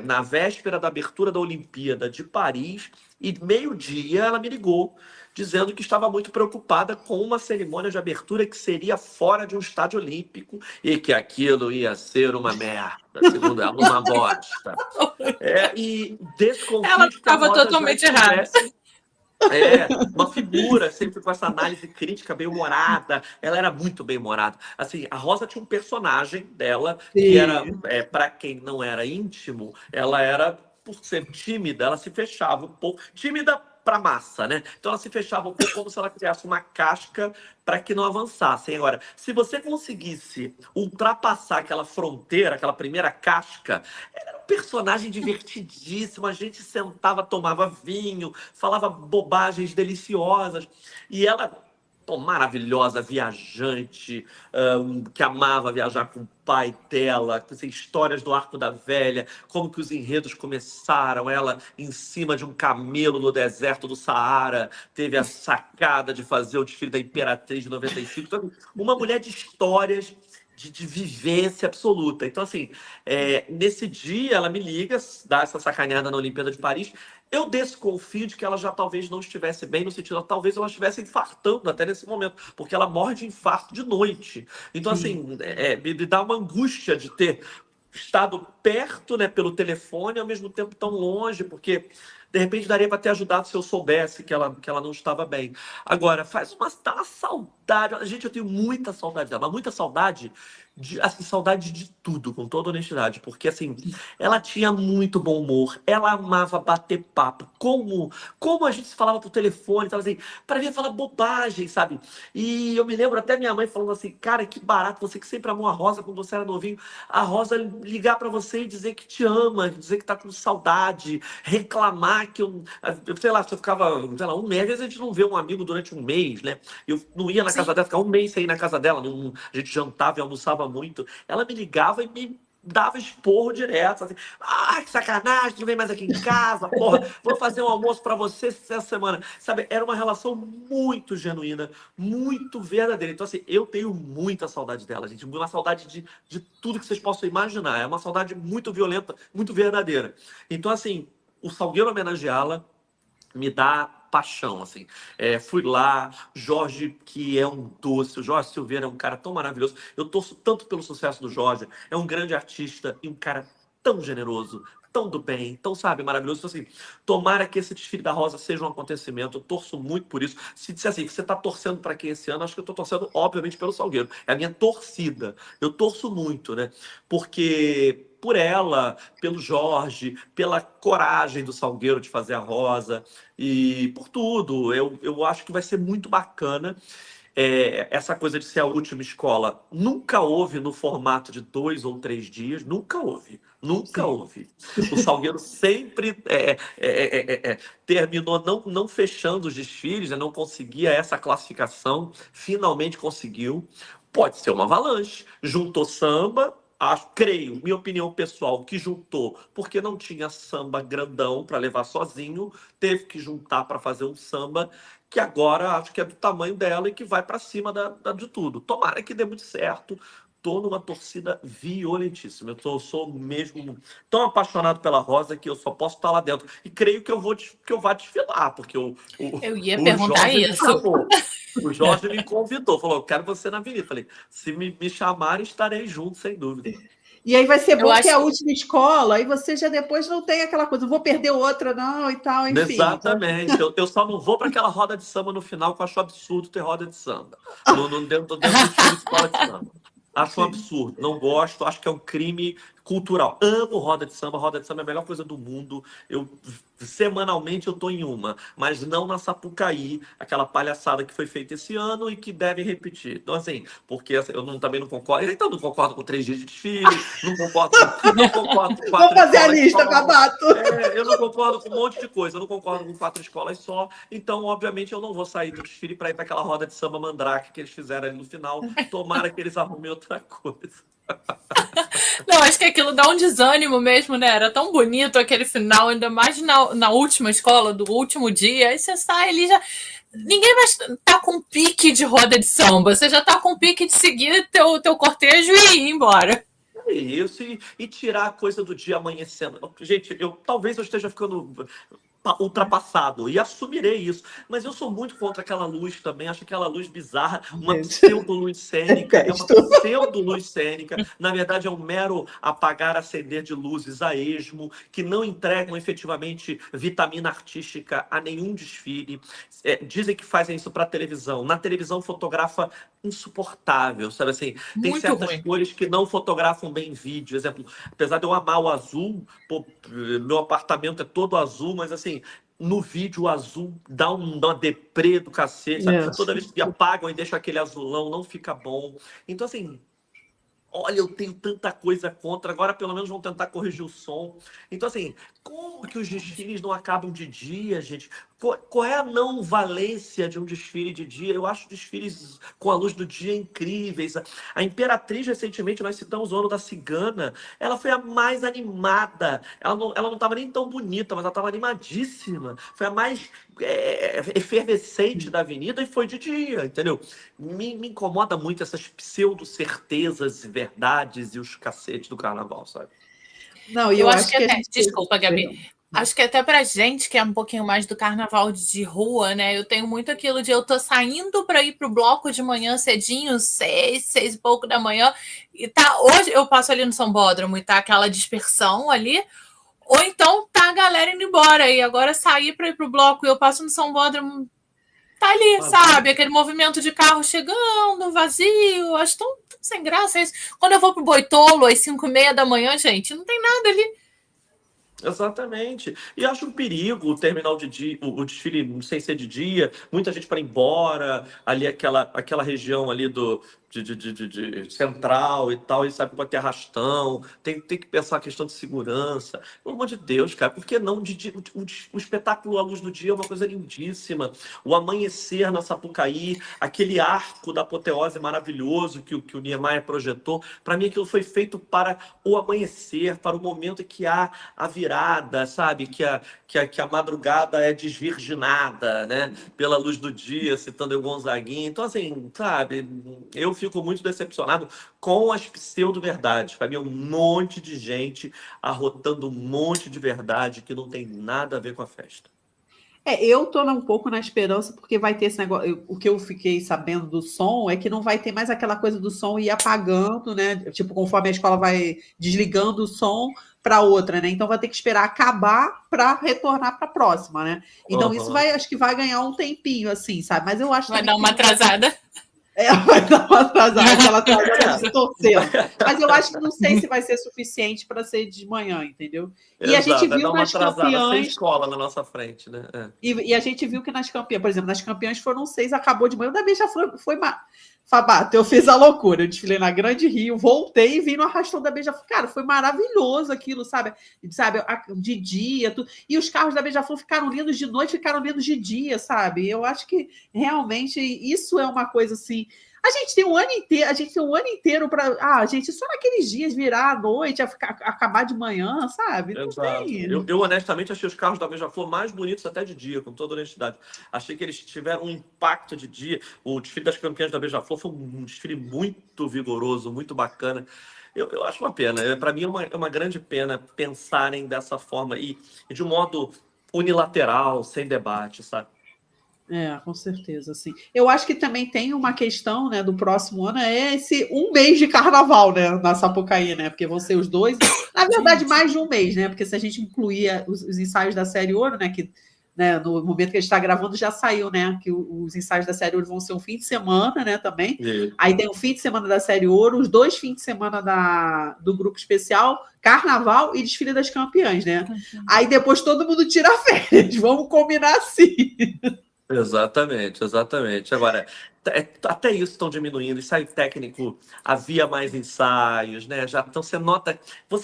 na véspera da abertura da Olimpíada de Paris, e meio-dia ela me ligou, dizendo que estava muito preocupada com uma cerimônia de abertura que seria fora de um estádio olímpico e que aquilo ia ser uma merda, segundo ela, uma bosta. E desconfio ela que a estava Rosa totalmente já errada. tivesse uma figura, sempre com essa análise crítica bem-humorada. Ela era muito bem-humorada. Assim, a Rosa tinha um personagem dela que era, para quem não era íntimo, ela era, por ser tímida, ela se fechava um pouco. Tímida para massa, né? Então ela se fechava um pouco como se ela criasse uma casca para que não avançassem. Agora, se você conseguisse ultrapassar aquela fronteira, aquela primeira casca, era um personagem divertidíssimo. A gente sentava, tomava vinho, falava bobagens deliciosas. E ela, maravilhosa, viajante, que amava viajar com o pai dela, assim, histórias do Arco da Velha, como que os enredos começaram, ela em cima de um camelo no deserto do Saara, teve a sacada de fazer o desfile da Imperatriz de 95. Então, uma mulher de histórias, de vivência absoluta. Então, assim, nesse dia ela me liga, dá essa sacaneada na Olimpíada de Paris. Eu desconfio de que ela já talvez não estivesse bem, no sentido de talvez ela estivesse infartando até nesse momento, porque ela morre de infarto de noite. Então, assim, me dá uma angústia de ter estado perto, né, pelo telefone, ao mesmo tempo tão longe, porque de repente daria para ter ajudado se eu soubesse que ela não estava bem. Agora, dá uma saudade. Gente, eu tenho muita saudade dela, mas muita saudade, saudade de tudo, com toda honestidade. Porque, assim, ela tinha muito bom humor, ela amava bater papo. Como a gente se falava por telefone, tava assim, para mim falar bobagem, sabe? E eu me lembro até minha mãe falando assim, cara, que barato, você que sempre amou a Rosa quando você era novinho, a Rosa ligar para você e dizer que te ama, dizer que tá com saudade, reclamar que eu sei lá, se eu ficava, sei lá, um mês, às vezes a gente não vê um amigo durante um mês, né? Eu não ia na casa dela, ficava um mês sem ir na casa dela, a gente jantava e almoçava muito. Ela me ligava e me dava esporro direto, assim, que sacanagem, não vem mais aqui em casa, porra, vou fazer um almoço para você essa semana, sabe? Era uma relação muito genuína, muito verdadeira. Então, assim, eu tenho muita saudade dela, gente, uma saudade de tudo que vocês possam imaginar, é uma saudade muito violenta, muito verdadeira. Então, assim, o Salgueiro homenageá-la me dá paixão, assim. Fui lá, Jorge, que é um doce, o Jorge Silveira é um cara tão maravilhoso. Eu torço tanto pelo sucesso do Jorge, é um grande artista e um cara tão generoso, tão do bem, tão, sabe, maravilhoso. Então, assim, tomara que esse desfile da Rosa seja um acontecimento, eu torço muito por isso. Se disser assim, você tá torcendo para quem esse ano, acho que eu tô torcendo, obviamente, pelo Salgueiro. É a minha torcida. Eu torço muito, né? Porque por ela, pelo Jorge, pela coragem do Salgueiro de fazer a Rosa e por tudo. Eu acho que vai ser muito bacana. Essa coisa de ser a última escola nunca houve no formato de 2 ou 3 dias, nunca houve, nunca houve. O Salgueiro sempre terminou não fechando os desfiles, né, não conseguia essa classificação, finalmente conseguiu. Pode ser uma avalanche, juntou samba. Creio, minha opinião pessoal, que juntou porque não tinha samba grandão para levar sozinho, teve que juntar para fazer um samba que agora acho que é do tamanho dela e que vai para cima de tudo. Tomara que dê muito certo. Tô numa torcida violentíssima. Sou mesmo tão apaixonado pela Rosa que eu só posso estar lá dentro. E creio que eu vá desfilar, porque Eu ia o perguntar Jorge me isso. chamou. O Jorge me convidou, falou: eu quero você na avenida. Falei: se me chamarem, estarei junto, sem dúvida. E aí vai ser bom que é a que... última escola, e você já depois não tem aquela coisa, vou perder outra, não, e tal, enfim. Exatamente. Eu só não vou para aquela roda de samba no final, que eu acho absurdo ter roda de samba. Dentro do estilo de escola de samba. Acho um absurdo. Não gosto, acho que é um crime cultural. Amo roda de samba é a melhor coisa do mundo. Semanalmente eu tô em uma, mas não na Sapucaí, aquela palhaçada que foi feita esse ano e que devem repetir. Então, assim, porque também não concordo. Então, não concordo com 3 dias de desfile, não concordo com 4 Vamos fazer a escolas lista, só. Babato. Eu não concordo com um monte de coisa, eu não concordo com 4 escolas só. Então, obviamente, eu não vou sair do desfile para ir para aquela roda de samba mandrake que eles fizeram ali no final. Tomara que eles arrumem outra coisa. Não, acho que aquilo dá um desânimo mesmo, né? Era tão bonito aquele final, ainda mais na última escola, do último dia. Aí você sai ali já. Ninguém mais tá com pique de roda de samba. Você já tá com pique de seguir teu cortejo e ir embora. Isso, e tirar a coisa do dia amanhecendo. Gente, talvez eu esteja ficando ultrapassado e assumirei isso, mas eu sou muito contra aquela luz também, acho aquela luz bizarra, uma pseudo-luz cênica, uma pseudo-luz cênica, na verdade é um mero apagar, acender de luzes a esmo, que não entregam efetivamente vitamina artística a nenhum desfile. Dizem que fazem isso para televisão, na televisão fotografa insuportável, sabe assim, tem Muito certas ruim. cores que não fotografam bem vídeo, exemplo, apesar de eu amar o azul, meu apartamento é todo azul, mas assim, no vídeo o azul dá uma deprê do cacete, sabe? Toda vez que apagam e deixam aquele azulão, não fica bom. Então, assim, olha, eu tenho tanta coisa contra, agora pelo menos vão tentar corrigir o som. Então, assim, como que os desfiles não acabam de dia, gente? Qual é a não valência de um desfile de dia? Eu acho desfiles com a luz do dia incríveis. A Imperatriz, recentemente, nós citamos o ano da Cigana, ela foi a mais animada. Ela não estava nem tão bonita, mas ela estava animadíssima. Foi a mais efervescente da avenida e foi de dia, entendeu? Me incomoda muito essas pseudo-certezas, verdades e os cacetes do carnaval, sabe? Não, eu acho que até... Desculpa, Gabi. Acho que até pra gente, que é um pouquinho mais do carnaval de rua, né? Eu tenho muito aquilo de eu tô saindo para ir pro bloco de manhã cedinho, 6 e pouco da manhã, e hoje eu passo ali no São Bódromo e tá aquela dispersão ali, ou então tá a galera indo embora, e agora sair para ir pro bloco e eu passo no São Bódromo, tá ali, sabe? Aquele movimento de carro chegando, vazio, acho tão sem graça isso. Quando eu vou pro Boitolo às 5:30 da manhã, gente, não tem nada ali. Exatamente. E acho um perigo o terminal de dia, o desfile sem ser de dia, muita gente para ir embora, ali aquela região ali de central e tal, e sabe que pode ter arrastão, tem que pensar a questão de segurança. Pelo amor de Deus, cara, por que não? O espetáculo à luz do dia é uma coisa lindíssima. O amanhecer na Sapucaí, aquele arco da apoteose maravilhoso que o Niemeyer projetou, para mim aquilo foi feito para o amanhecer, para o momento em que há a virada, sabe? Que a madrugada é desvirginada, né? Pela luz do dia, citando o Gonzaguinha. Então, assim, sabe, eu fico muito decepcionado com as pseudo-verdades. Para mim, um monte de gente arrotando um monte de verdade que não tem nada a ver com a festa. Eu tô um pouco na esperança, porque vai ter esse negócio. O que eu fiquei sabendo do som é que não vai ter mais aquela coisa do som ir apagando, né? Tipo, conforme a escola vai desligando o som para outra, né? Então vai ter que esperar acabar para retornar para a próxima, né? Então isso Aham. acho que vai ganhar um tempinho, assim, sabe? Mas eu acho Vai também dar que uma atrasada. vai dar uma atrasada, aquela atrasada de torcendo. Vai- Mas eu acho que não sei se vai ser suficiente para ser de manhã, entendeu? E a gente Exato, vai viu dar uma nas atrasada sem campeãs. escola na nossa frente, né? E a gente viu que nas campeãs, por exemplo, nas campeãs foram 6, acabou de manhã. O da B já foi Fabato, eu fiz a loucura. Eu desfilei na Grande Rio, voltei e vim no arrastão da Beija-Flor. Cara, foi maravilhoso aquilo, sabe? De dia. Tudo. E os carros da Beija-Flor ficaram lindos de noite, ficaram lindos de dia, sabe? Eu acho que realmente isso é uma coisa assim. A gente tem um ano inteiro para. Gente, só naqueles dias virar à noite, acabar de manhã, sabe? Não Exato. tem. Eu honestamente achei os carros da Beija-Flor mais bonitos até de dia, com toda honestidade. Achei que eles tiveram um impacto de dia. O desfile das campeãs da Beija-Flor foi um desfile muito vigoroso, muito bacana. Eu acho uma pena. Para mim é uma grande pena pensarem dessa forma e de um modo unilateral, sem debate, sabe? Com certeza, assim. Eu acho que também tem uma questão, né, do próximo ano, esse um mês de carnaval, né, na Sapucaí, né, porque vão ser os 2, na verdade, mais de um mês, né, porque se a gente incluir os ensaios da Série Ouro, né, que né, no momento que a gente está gravando já saiu, né, que os ensaios da Série Ouro vão ser um fim de semana, né, também. Aí tem o fim de semana da Série Ouro, os 2 fins de semana do grupo especial, Carnaval e Desfile das Campeãs, né. Aí depois todo mundo tira férias, vamos combinar assim. Exatamente, exatamente. Agora, até isso estão diminuindo. Ensaio técnico, havia mais ensaios, né? Então você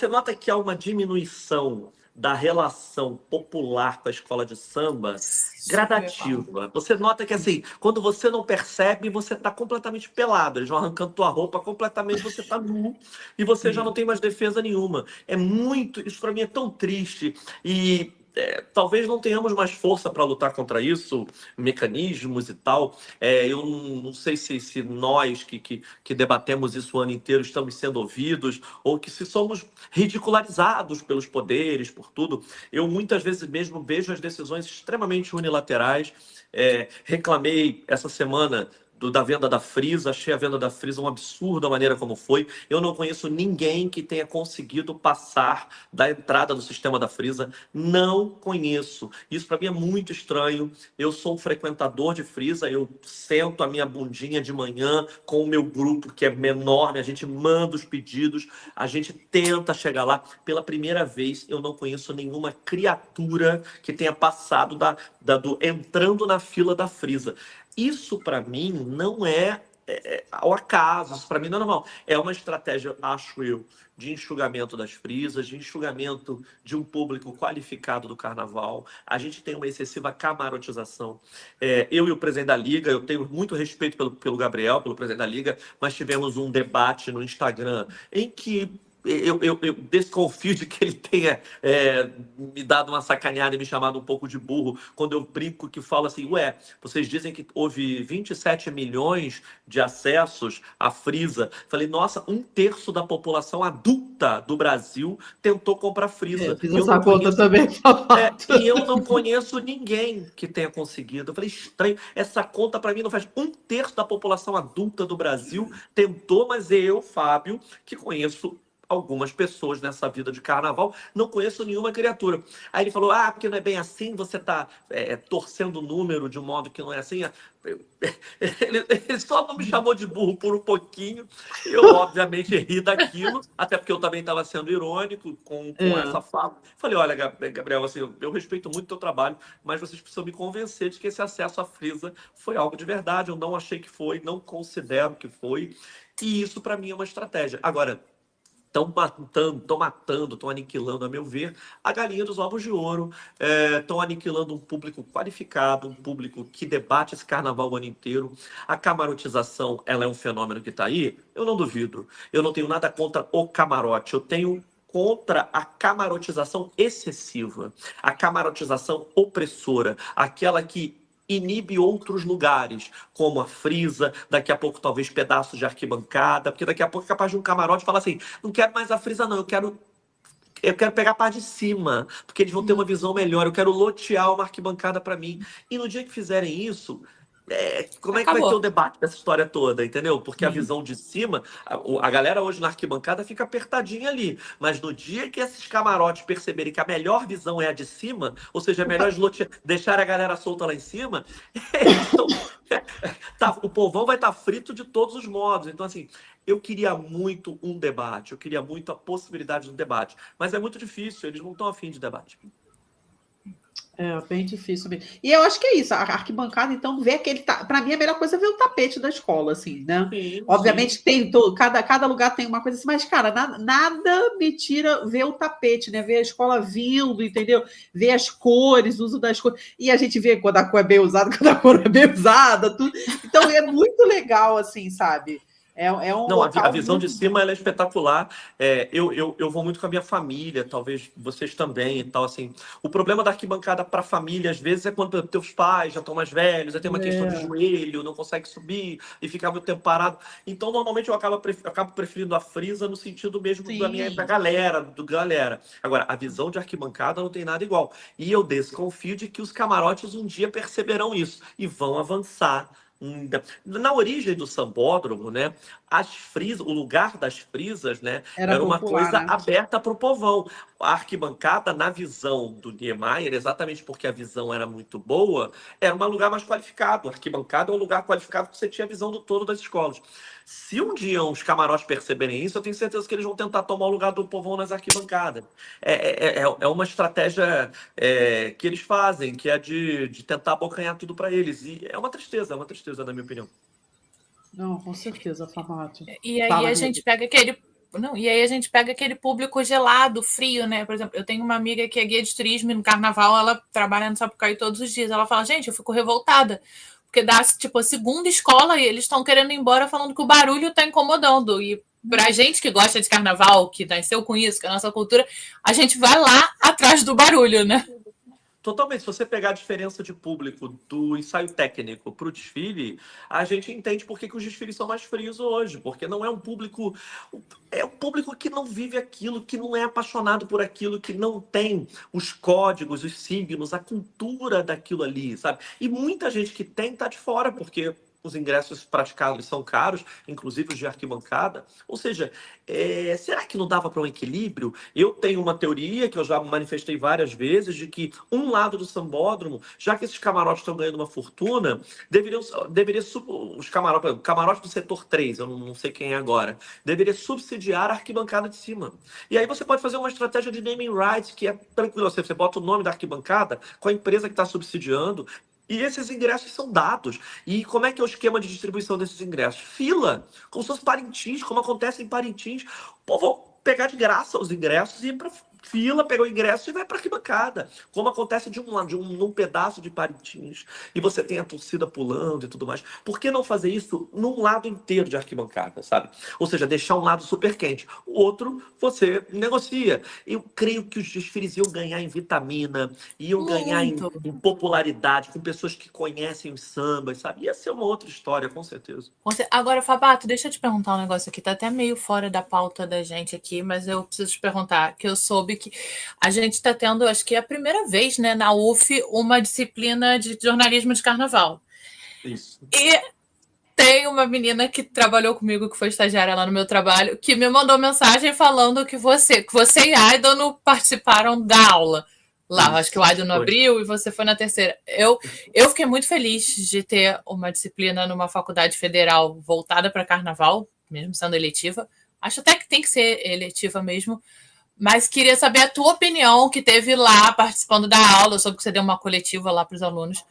nota que há uma diminuição da relação popular com a escola de samba gradativa. Você nota que assim, quando você não percebe, você está completamente pelado. Eles vão arrancando tua roupa completamente, você está nu e você já não tem mais defesa nenhuma. Isso para mim é tão triste e talvez não tenhamos mais força para lutar contra isso, mecanismos e tal. Eu não sei se nós que debatemos isso o ano inteiro estamos sendo ouvidos ou que se somos ridicularizados pelos poderes, por tudo. Eu muitas vezes mesmo vejo as decisões extremamente unilaterais. Reclamei essa semana da venda da Frisa, achei a venda da Frisa um absurdo a maneira como foi. Eu não conheço ninguém que tenha conseguido passar da entrada do sistema da Frisa. Não conheço. Isso para mim é muito estranho. Eu sou um frequentador de Frisa, eu sento a minha bundinha de manhã com o meu grupo, que é enorme, a gente manda os pedidos, a gente tenta chegar lá. Pela primeira vez, eu não conheço nenhuma criatura que tenha passado entrando na fila da Frisa. Isso, para mim, não é ao acaso, isso para mim não é normal. É uma estratégia, acho eu, de enxugamento das frisas, de enxugamento de um público qualificado do carnaval. A gente tem uma excessiva camarotização. Eu e o presidente da Liga, eu tenho muito respeito pelo Gabriel, pelo presidente da Liga, mas tivemos um debate no Instagram em que eu desconfio de que ele tenha me dado uma sacaneada e me chamado um pouco de burro quando eu brinco que falo assim, vocês dizem que houve 27 milhões de acessos à Frisa. Falei, nossa, 1/3 da população adulta do Brasil tentou comprar Frisa. Fiz essa conta também. E eu não conheço ninguém que tenha conseguido. Eu falei, estranho, essa conta para mim não faz. 1/3 da população adulta do Brasil tentou, mas eu, Fábio, que conheço algumas pessoas nessa vida de carnaval, não conheço nenhuma criatura. Aí ele falou, porque não é bem assim, você está torcendo o número de um modo que não é assim. Ele só não me chamou de burro por um pouquinho. Eu, obviamente, ri daquilo, até porque eu também estava sendo irônico com essa fala. Falei, olha, Gabriel, assim, eu respeito muito o teu trabalho, mas vocês precisam me convencer de que esse acesso à Frisa foi algo de verdade. Eu não achei que foi, não considero que foi. E isso, para mim, é uma estratégia. Agora, estão aniquilando, a meu ver, a galinha dos ovos de ouro, estão aniquilando um público qualificado, um público que debate esse carnaval o ano inteiro. A camarotização, ela é um fenômeno que está aí? Eu não duvido. Eu não tenho nada contra o camarote, eu tenho contra a camarotização excessiva, a camarotização opressora, aquela que inibe outros lugares, como a Frisa, daqui a pouco talvez pedaços de arquibancada, porque daqui a pouco é capaz de um camarote falar assim, não quero mais a Frisa não, eu quero Eu quero pegar a parte de cima, porque eles vão ter uma visão melhor. Eu quero lotear uma arquibancada para mim. E no dia que fizerem isso, como é que vai ter o Acabou. debate dessa história toda, entendeu? Porque a Sim. visão de cima, a galera hoje na arquibancada fica apertadinha ali. Mas no dia que esses camarotes perceberem que a melhor visão é a de cima, ou seja, é melhor deixar a galera solta lá em cima, eles tão... o povão vai estar frito de todos os modos. Então, assim, eu queria muito um debate, eu queria muito a possibilidade de um debate. Mas é muito difícil, eles não estão afim de debate. É bem difícil mesmo. E eu acho que é isso, a arquibancada, então, vê aquele. Para mim, a melhor coisa é ver o tapete da escola, assim, né? Sim, Obviamente sim. tem cada lugar tem uma coisa assim, mas, cara, nada me tira ver o tapete, né? Ver a escola vindo, entendeu? Ver as cores, o uso das cores. E a gente vê quando a cor é bem usada, quando a cor é bem usada, tudo. Então é muito legal, assim, sabe? É um Não, a local visão de muito. cima ela é espetacular. Eu vou muito com a minha família, talvez vocês também e tal, assim. O problema da arquibancada para a família, às vezes, é quando teus pais já estão mais velhos, já tem uma questão de joelho, não consegue subir e ficar muito tempo parado. Então, normalmente, eu acabo preferindo a frisa no sentido mesmo da galera. Agora, a visão de arquibancada não tem nada igual. E eu desconfio de que os camarotes um dia perceberão isso e vão avançar. Na origem do sambódromo, né, o lugar das frisas, né, Era era uma popular, coisa né? aberta para o povão. A arquibancada, na visão do Niemeyer, exatamente porque a visão era muito boa, era um lugar mais qualificado. A arquibancada é um lugar qualificado porque você tinha a visão do todo das escolas. Se um dia os camarotes perceberem isso, eu tenho certeza que eles vão tentar tomar o lugar do povão nas arquibancadas. É uma estratégia que eles fazem, que é de tentar abocanhar tudo para eles. E é uma tristeza, na minha opinião. Não, com certeza, Famato. E aí Fala, a amigo. gente pega aquele. Não, e aí a gente pega aquele público gelado, frio, né? Por exemplo, eu tenho uma amiga que é guia de turismo e no carnaval ela trabalha no Sapucaí todos os dias. Ela fala, gente, eu fico revoltada. Porque dá, tipo, a segunda escola e eles estão querendo ir embora falando que o barulho tá incomodando. E pra gente que gosta de carnaval, que nasceu com isso, que é a nossa cultura, a gente vai lá atrás do barulho, né? Totalmente. Se você pegar a diferença de público do ensaio técnico para o desfile, a gente entende por que os desfiles são mais frios hoje. Porque não é um público. É um público que não vive aquilo, que não é apaixonado por aquilo, que não tem os códigos, os signos, a cultura daquilo ali, sabe? E muita gente que tem tá de fora, porque os ingressos praticados são caros, inclusive os de arquibancada. Ou seja, será que não dava para um equilíbrio? Eu tenho uma teoria que eu já manifestei várias vezes de que um lado do sambódromo, já que esses camarotes estão ganhando uma fortuna, os camarote do setor 3, eu não sei quem é agora, deveria subsidiar a arquibancada de cima. E aí você pode fazer uma estratégia de naming rights, que é tranquilo, você bota o nome da arquibancada com a empresa que está subsidiando, e esses ingressos são dados. E como é que é o esquema de distribuição desses ingressos? Fila, como se fosse Parintins, como acontece em Parintins. O povo vai pegar de graça os ingressos e ir para fila, pegar o ingresso e vai para arquibancada. Como acontece num pedaço de Parintins. E você tem a torcida pulando e tudo mais. Por que não fazer isso num lado inteiro de arquibancada, sabe? Ou seja, deixar um lado super quente. O outro, você negocia. Eu creio que os desfiles iam ganhar em vitamina, iam ganhar em popularidade, com pessoas que conhecem os sambas, sabe? Ia ser uma outra história, com certeza. Agora, Fabato, deixa eu te perguntar um negócio aqui. Tá até meio fora da pauta da gente aqui, mas eu preciso te perguntar, que eu soube que a gente está tendo, acho que é a primeira vez, né, na UF, uma disciplina de jornalismo de carnaval. Isso. E tem uma menina que trabalhou comigo, que foi estagiária lá no meu trabalho, que me mandou mensagem falando que você e a Aidono participaram da aula lá. Isso, acho que o Aidono abriu e você foi na terceira. Eu fiquei muito feliz de ter uma disciplina numa faculdade federal voltada para carnaval, mesmo sendo eletiva. Acho até que tem que ser eletiva mesmo. Mas queria saber a tua opinião, que teve lá participando da aula. Eu soube que você deu uma coletiva lá para os alunos.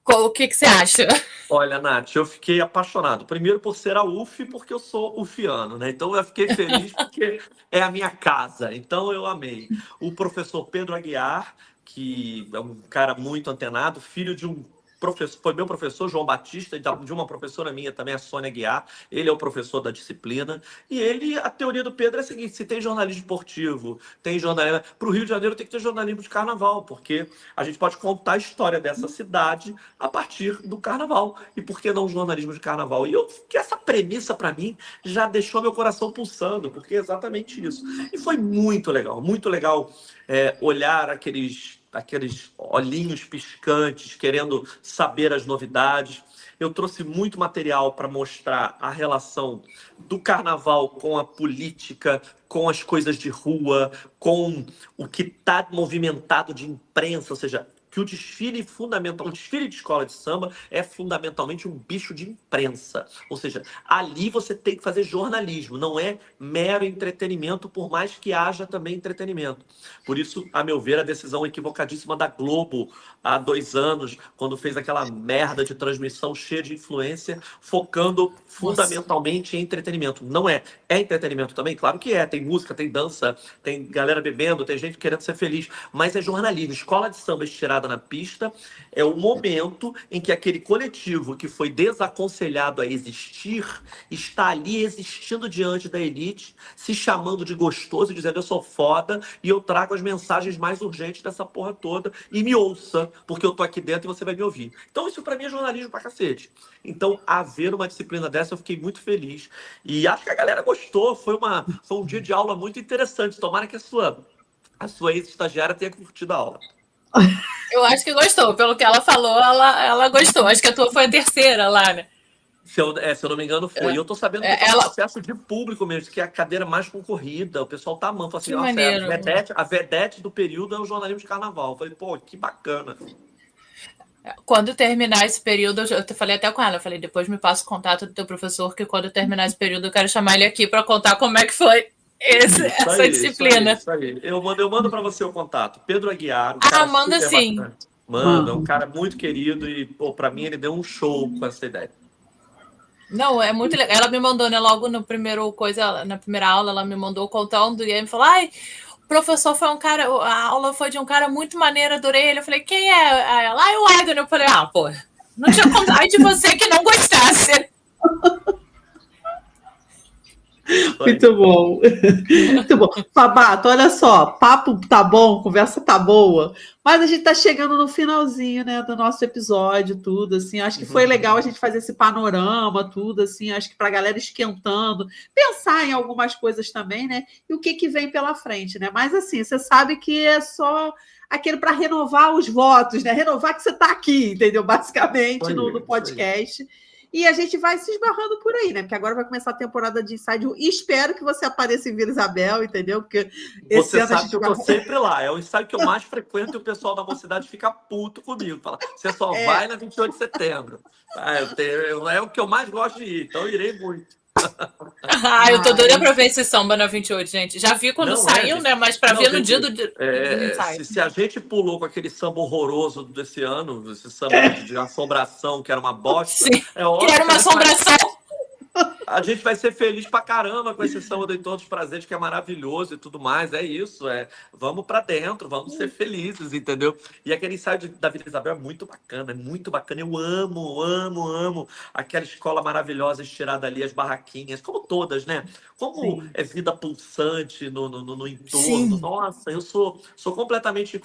O que você acha? Olha, Nath, eu fiquei apaixonado. Primeiro por ser a UF, porque eu sou ufiano, né? Então eu fiquei feliz porque é a minha casa. Então eu amei. O professor Pedro Aguiar, que é um cara muito antenado, filho de um foi meu professor, João Batista, de uma professora minha também, a Sônia Guiar. Ele é o professor da disciplina. E a teoria do Pedro é a seguinte: se tem jornalismo esportivo, tem jornalismo. Para o Rio de Janeiro tem que ter jornalismo de carnaval, porque a gente pode contar a história dessa cidade a partir do carnaval. E por que não jornalismo de carnaval? Que essa premissa, para mim, já deixou meu coração pulsando, porque é exatamente isso. E foi muito legal olhar aqueles olhinhos piscantes, querendo saber as novidades. Eu trouxe muito material para mostrar a relação do carnaval com a política, com as coisas de rua, com o que está movimentado de imprensa, ou seja, que o desfile de escola de samba é fundamentalmente um bicho de imprensa. Ou seja, ali você tem que fazer jornalismo, não é mero entretenimento, por mais que haja também entretenimento. Por isso, a meu ver, a decisão equivocadíssima da Globo há 2 anos, quando fez aquela merda de transmissão cheia de influência, focando fundamentalmente em entretenimento. Não é. É entretenimento também? Claro que é. Tem música, tem dança, tem galera bebendo, tem gente querendo ser feliz. Mas é jornalismo. Escola de samba estirada na pista é o momento em que aquele coletivo que foi desaconselhado a existir está ali existindo diante da elite, se chamando de gostoso e dizendo: eu sou foda e eu trago as mensagens mais urgentes dessa porra toda e me ouça, porque eu tô aqui dentro e você vai me ouvir. Então isso pra mim é jornalismo pra cacete. Então, haver uma disciplina dessa, eu fiquei muito feliz. E acho que a galera gostou. Foi um dia de aula muito interessante. Tomara que a sua ex-estagiária tenha curtido a aula. Eu acho que gostou. Pelo que ela falou, ela gostou. Acho que a tua foi a terceira lá, né? Se eu não me engano, foi. E eu tô sabendo que é um processo de público mesmo, que é a cadeira mais concorrida. O pessoal tá amando. Assim, a vedete do período é o jornalismo de carnaval. Eu falei, pô, que bacana. Quando terminar esse período, eu falei até com ela, eu falei, depois me passa o contato do teu professor, que quando terminar esse período eu quero chamar ele aqui para contar como é que foi essa disciplina. Isso aí. Eu mando para você o contato. Pedro Aguiar. Manda sim. Manda, é um cara muito querido e, para mim, ele deu um show com essa ideia. Não, é muito legal. Ela me mandou, né, logo na primeira aula, ela me mandou contando, e aí me falou, o professor foi a aula foi de um cara muito maneiro, adorei ele. Eu falei, quem é? Aí ela, o Edson. Eu falei, pô, não tinha contado de você que não gostasse. Muito bom. Muito bom. Fabato, olha só, papo tá bom, conversa tá boa, mas a gente tá chegando no finalzinho, né, do nosso episódio, tudo, assim, acho que foi legal a gente fazer esse panorama, tudo, assim, acho que pra galera esquentando, pensar em algumas coisas também, né, e o que vem pela frente, né, mas assim, você sabe que é só aquele para renovar os votos, né, renovar que você tá aqui, entendeu, basicamente, no podcast. E a gente vai se esbarrando por aí, né? Porque agora vai começar a temporada de Inside. E espero que você apareça em Vila Isabel, entendeu? Porque você sabe que eu tô sempre lá. É o ensaio que eu mais frequento e o pessoal da mocidade fica puto comigo. Fala, você só vai na 28 de setembro. É o que eu mais gosto de ir, então eu irei muito. Eu tô doida pra ver esse samba na 28, gente. Já vi quando saiu, né? Mas pra ver no dia do ensaio. Se a gente pulou com aquele samba horroroso desse ano, esse samba de assombração, que era uma bosta, sim, que era uma assombração. A gente vai ser feliz pra caramba com esse samba do Em Todos os Prazeres, que é maravilhoso e tudo mais. É isso, vamos pra dentro, vamos ser felizes, entendeu? E aquele ensaio da Vila Isabel é muito bacana, é muito bacana. Eu amo aquela escola maravilhosa estirada ali, as barraquinhas, como todas, né? Como é vida pulsante no entorno. Sim. Nossa, eu sou completamente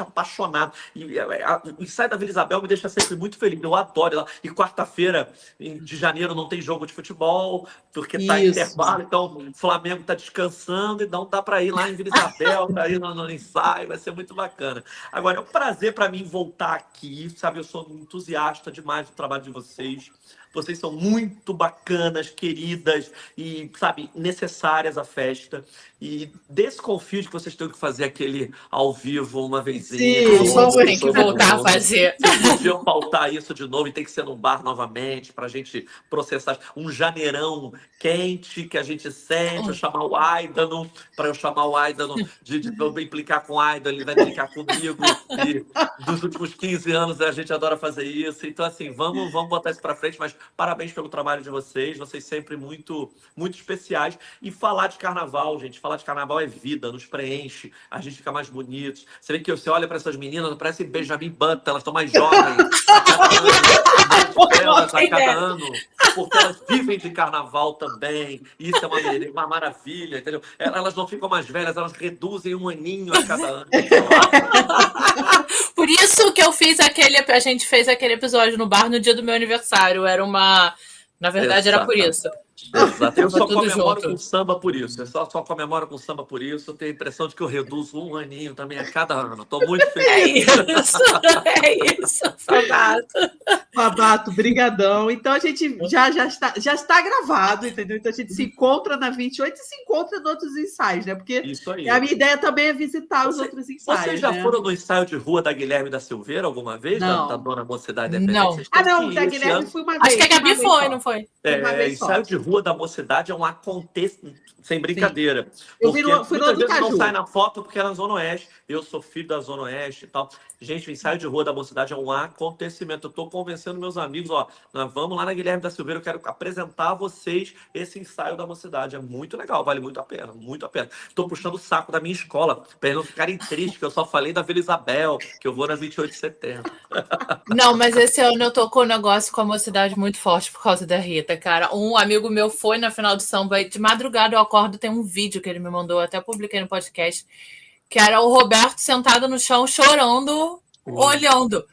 apaixonado. E o ensaio da Vila Isabel me deixa sempre muito feliz. Eu adoro ela. E quarta-feira de janeiro não tem jogo de futebol, porque tá intervalo, então o Flamengo tá descansando, então dá para ir lá em Vila Isabel, para ir no ensaio, vai ser muito bacana. Agora, é um prazer para mim voltar aqui, sabe? Eu sou entusiasta demais do trabalho de vocês. Vocês são muito bacanas, queridas e, sabe, necessárias à festa. E desconfio de que vocês têm que fazer aquele ao vivo uma vezinha. Sim, tem que voltar a fazer. Vocês podiam pautar isso de novo e tem que ser num bar novamente pra gente processar um janeirão verão quente que a gente sente, eu chamar o Aidano, para eu chamar o Aidano, pra eu implicar com o Aidano, ele vai implicar comigo, e dos últimos 15 anos a gente adora fazer isso, então assim, vamos botar isso para frente, mas parabéns pelo trabalho de vocês sempre muito, muito especiais, e falar de carnaval, gente, falar de carnaval é vida, nos preenche, a gente fica mais bonitos, você vê que você olha para essas meninas, parece Benjamin Button, elas estão mais jovens, a cada ano, porque elas vivem de carnaval também. Isso é uma maravilha, entendeu? Elas não ficam mais velhas, elas reduzem um aninho a cada ano. Por isso que a gente fez aquele episódio no bar no dia do meu aniversário. Na verdade, era por isso. Exato. Eu só comemoro junto. com samba por isso. Eu só comemoro com samba por isso. Eu tenho a impressão de que eu reduzo um aninho também a cada ano. Estou muito feliz. É isso, Fabato. Fabato, brigadão. Então a gente já está gravado, entendeu? Então a gente se encontra na 28 e se encontra em outros ensaios, né? Porque Isso aí. a minha ideia também é visitar os outros ensaios. Vocês já né? foram no ensaio de rua da Guilherme da Silveira alguma vez? Não. Da Dona Mocidade Independente? Não. Vocês têm Não, que ir da esse Guilherme ano. fui uma vez. Acho que a Gabi uma vez foi, só. não foi? Uma vez só. Ensaio de rua da Mocidade é um acontecimento, sem brincadeira. Eu Porque fui no muitas do vezes não Caju. sai na foto porque é na Zona Oeste. Eu sou filho da Zona Oeste e tal. Gente, o ensaio de rua da Mocidade é um acontecimento. Eu estou convencendo meus amigos, nós vamos lá na Guilherme da Silveira, eu quero apresentar a vocês esse ensaio da Mocidade. É muito legal, vale muito a pena, muito a pena. Estou puxando o saco da minha escola, para eles não ficarem tristes, que eu só falei da Vila Isabel, que eu vou na 28 de setembro. Não, mas esse ano eu tô com um negócio com a Mocidade muito forte por causa da Rita, cara. Um amigo meu foi na final do samba e de madrugada eu acordo, tem um vídeo que ele me mandou, até publiquei no podcast, que era o Roberto sentado no chão chorando, olhando.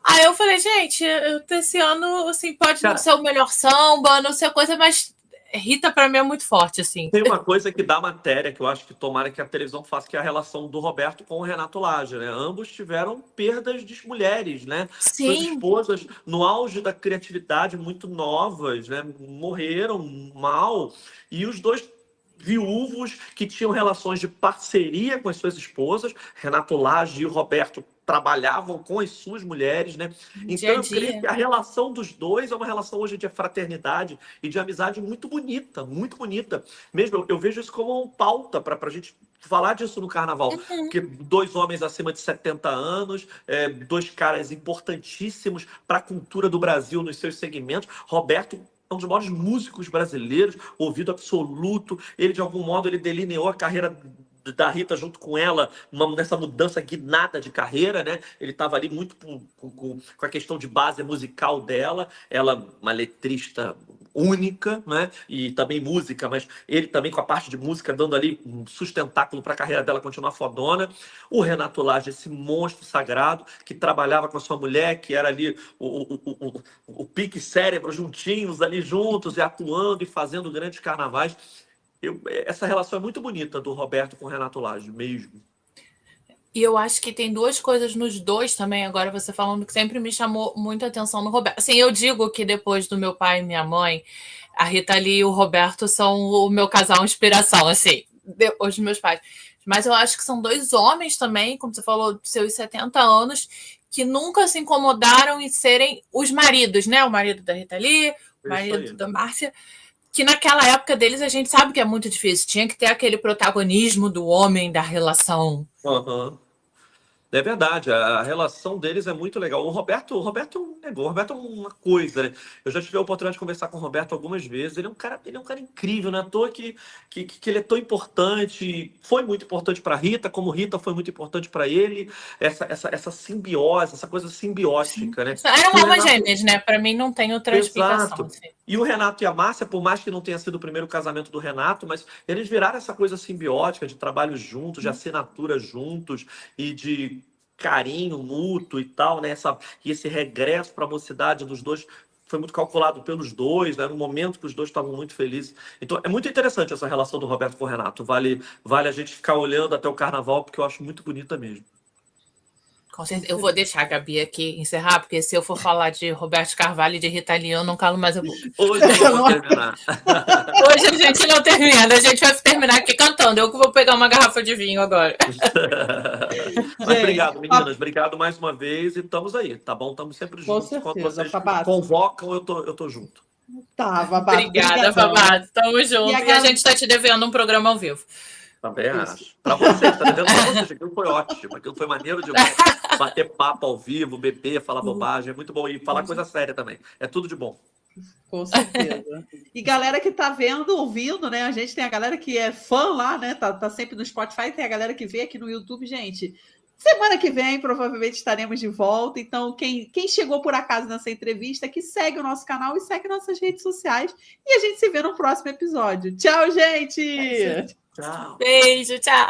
Aí eu falei, gente, esse ano, assim, pode não ser o melhor samba, não ser a coisa, mas Rita pra mim é muito forte, assim. Tem uma coisa que dá matéria, que eu acho que tomara que a televisão faça, que é a relação do Roberto com o Renato Lage, né? Ambos tiveram perdas de mulheres, né? Sim. Suas esposas, no auge da criatividade, muito novas, né? Morreram mal. E os dois viúvos que tinham relações de parceria com as suas esposas, Renato Lage e o Roberto trabalhavam com as suas mulheres, né? Então eu creio que a relação dos dois é uma relação hoje de fraternidade e de amizade muito bonita, muito bonita. Mesmo eu vejo isso como uma pauta para a gente falar disso no carnaval. Porque dois homens acima de 70 anos, dois caras importantíssimos para a cultura do Brasil nos seus segmentos. Roberto é um dos maiores músicos brasileiros, ouvido absoluto. Ele, de algum modo, ele delineou a carreira da Rita junto com ela, nessa mudança guinada de carreira, né? Ele estava ali muito com a questão de base musical dela. Ela, uma letrista única, né? E também música, mas ele também com a parte de música dando ali um sustentáculo para a carreira dela continuar fodona. O Renato Lage, esse monstro sagrado que trabalhava com a sua mulher, que era ali o pique cérebro juntinhos ali juntos e atuando e fazendo grandes carnavais. Essa relação é muito bonita do Roberto com o Renato Lage, mesmo. E eu acho que tem duas coisas nos dois também, agora você falando, que sempre me chamou muita atenção no Roberto. Assim, eu digo que depois do meu pai e minha mãe, a Rita Lee e o Roberto são o meu casal inspiração, assim, depois dos meus pais. Mas eu acho que são dois homens também, como você falou, seus 70 anos, que nunca se incomodaram em serem os maridos, né? O marido da Rita Lee, o marido da Márcia, que naquela época deles a gente sabe que é muito difícil. Tinha que ter aquele protagonismo do homem da relação. É verdade, a relação deles é muito legal. O Roberto é um negócio, o Roberto é uma coisa, né? Eu já tive a oportunidade de conversar com o Roberto algumas vezes. Ele é um cara incrível, não é à toa que ele é tão importante, foi muito importante para Rita, como Rita foi muito importante para ele. Essa simbiose, essa coisa simbiótica, né? Eram almas gêmeas, né? Para mim não tem outra explicação. Assim. E o Renato e a Márcia, por mais que não tenha sido o primeiro casamento do Renato, mas eles viraram essa coisa simbiótica de trabalho juntos, de assinatura juntos e de carinho mútuo e tal, né? E esse regresso para a mocidade dos dois foi muito calculado pelos dois, né? No momento que os dois estavam muito felizes. Então é muito interessante essa relação do Roberto com o Renato. Vale a gente ficar olhando até o carnaval, porque eu acho muito bonita mesmo. Com certeza. Eu vou deixar a Gabi aqui encerrar, porque se eu for falar de Roberto Carvalho e de Rita Lee, eu não calo mais a boca. Hoje eu vou terminar. Hoje a gente não termina, a gente vai terminar aqui cantando. Eu que vou pegar uma garrafa de vinho agora. Mas obrigado, meninas. Obrigado mais uma vez e estamos aí, tá bom? Estamos sempre juntos. Com certeza, Quando vocês Fabato. convocam, eu tô junto. Tá, Babato. Obrigada, brigadão. Babato. Tamo junto. a E a gente tá te devendo um programa ao vivo. Também acho. Para você, tá devendo para você. Aquilo foi ótimo. Aquilo foi maneiro demais. Bater papo ao vivo, beber, falar bobagem. É muito bom. E falar coisa séria também. É tudo de bom. Com certeza. E galera que tá vendo, ouvindo, né? A gente tem a galera que é fã lá, né? Tá sempre no Spotify, tem a galera que vê aqui no YouTube, gente. Semana que vem, provavelmente, estaremos de volta. Então, quem chegou por acaso nessa entrevista, que segue o nosso canal e segue nossas redes sociais. E a gente se vê no próximo episódio. Tchau, gente! Tchau. Beijo, tchau.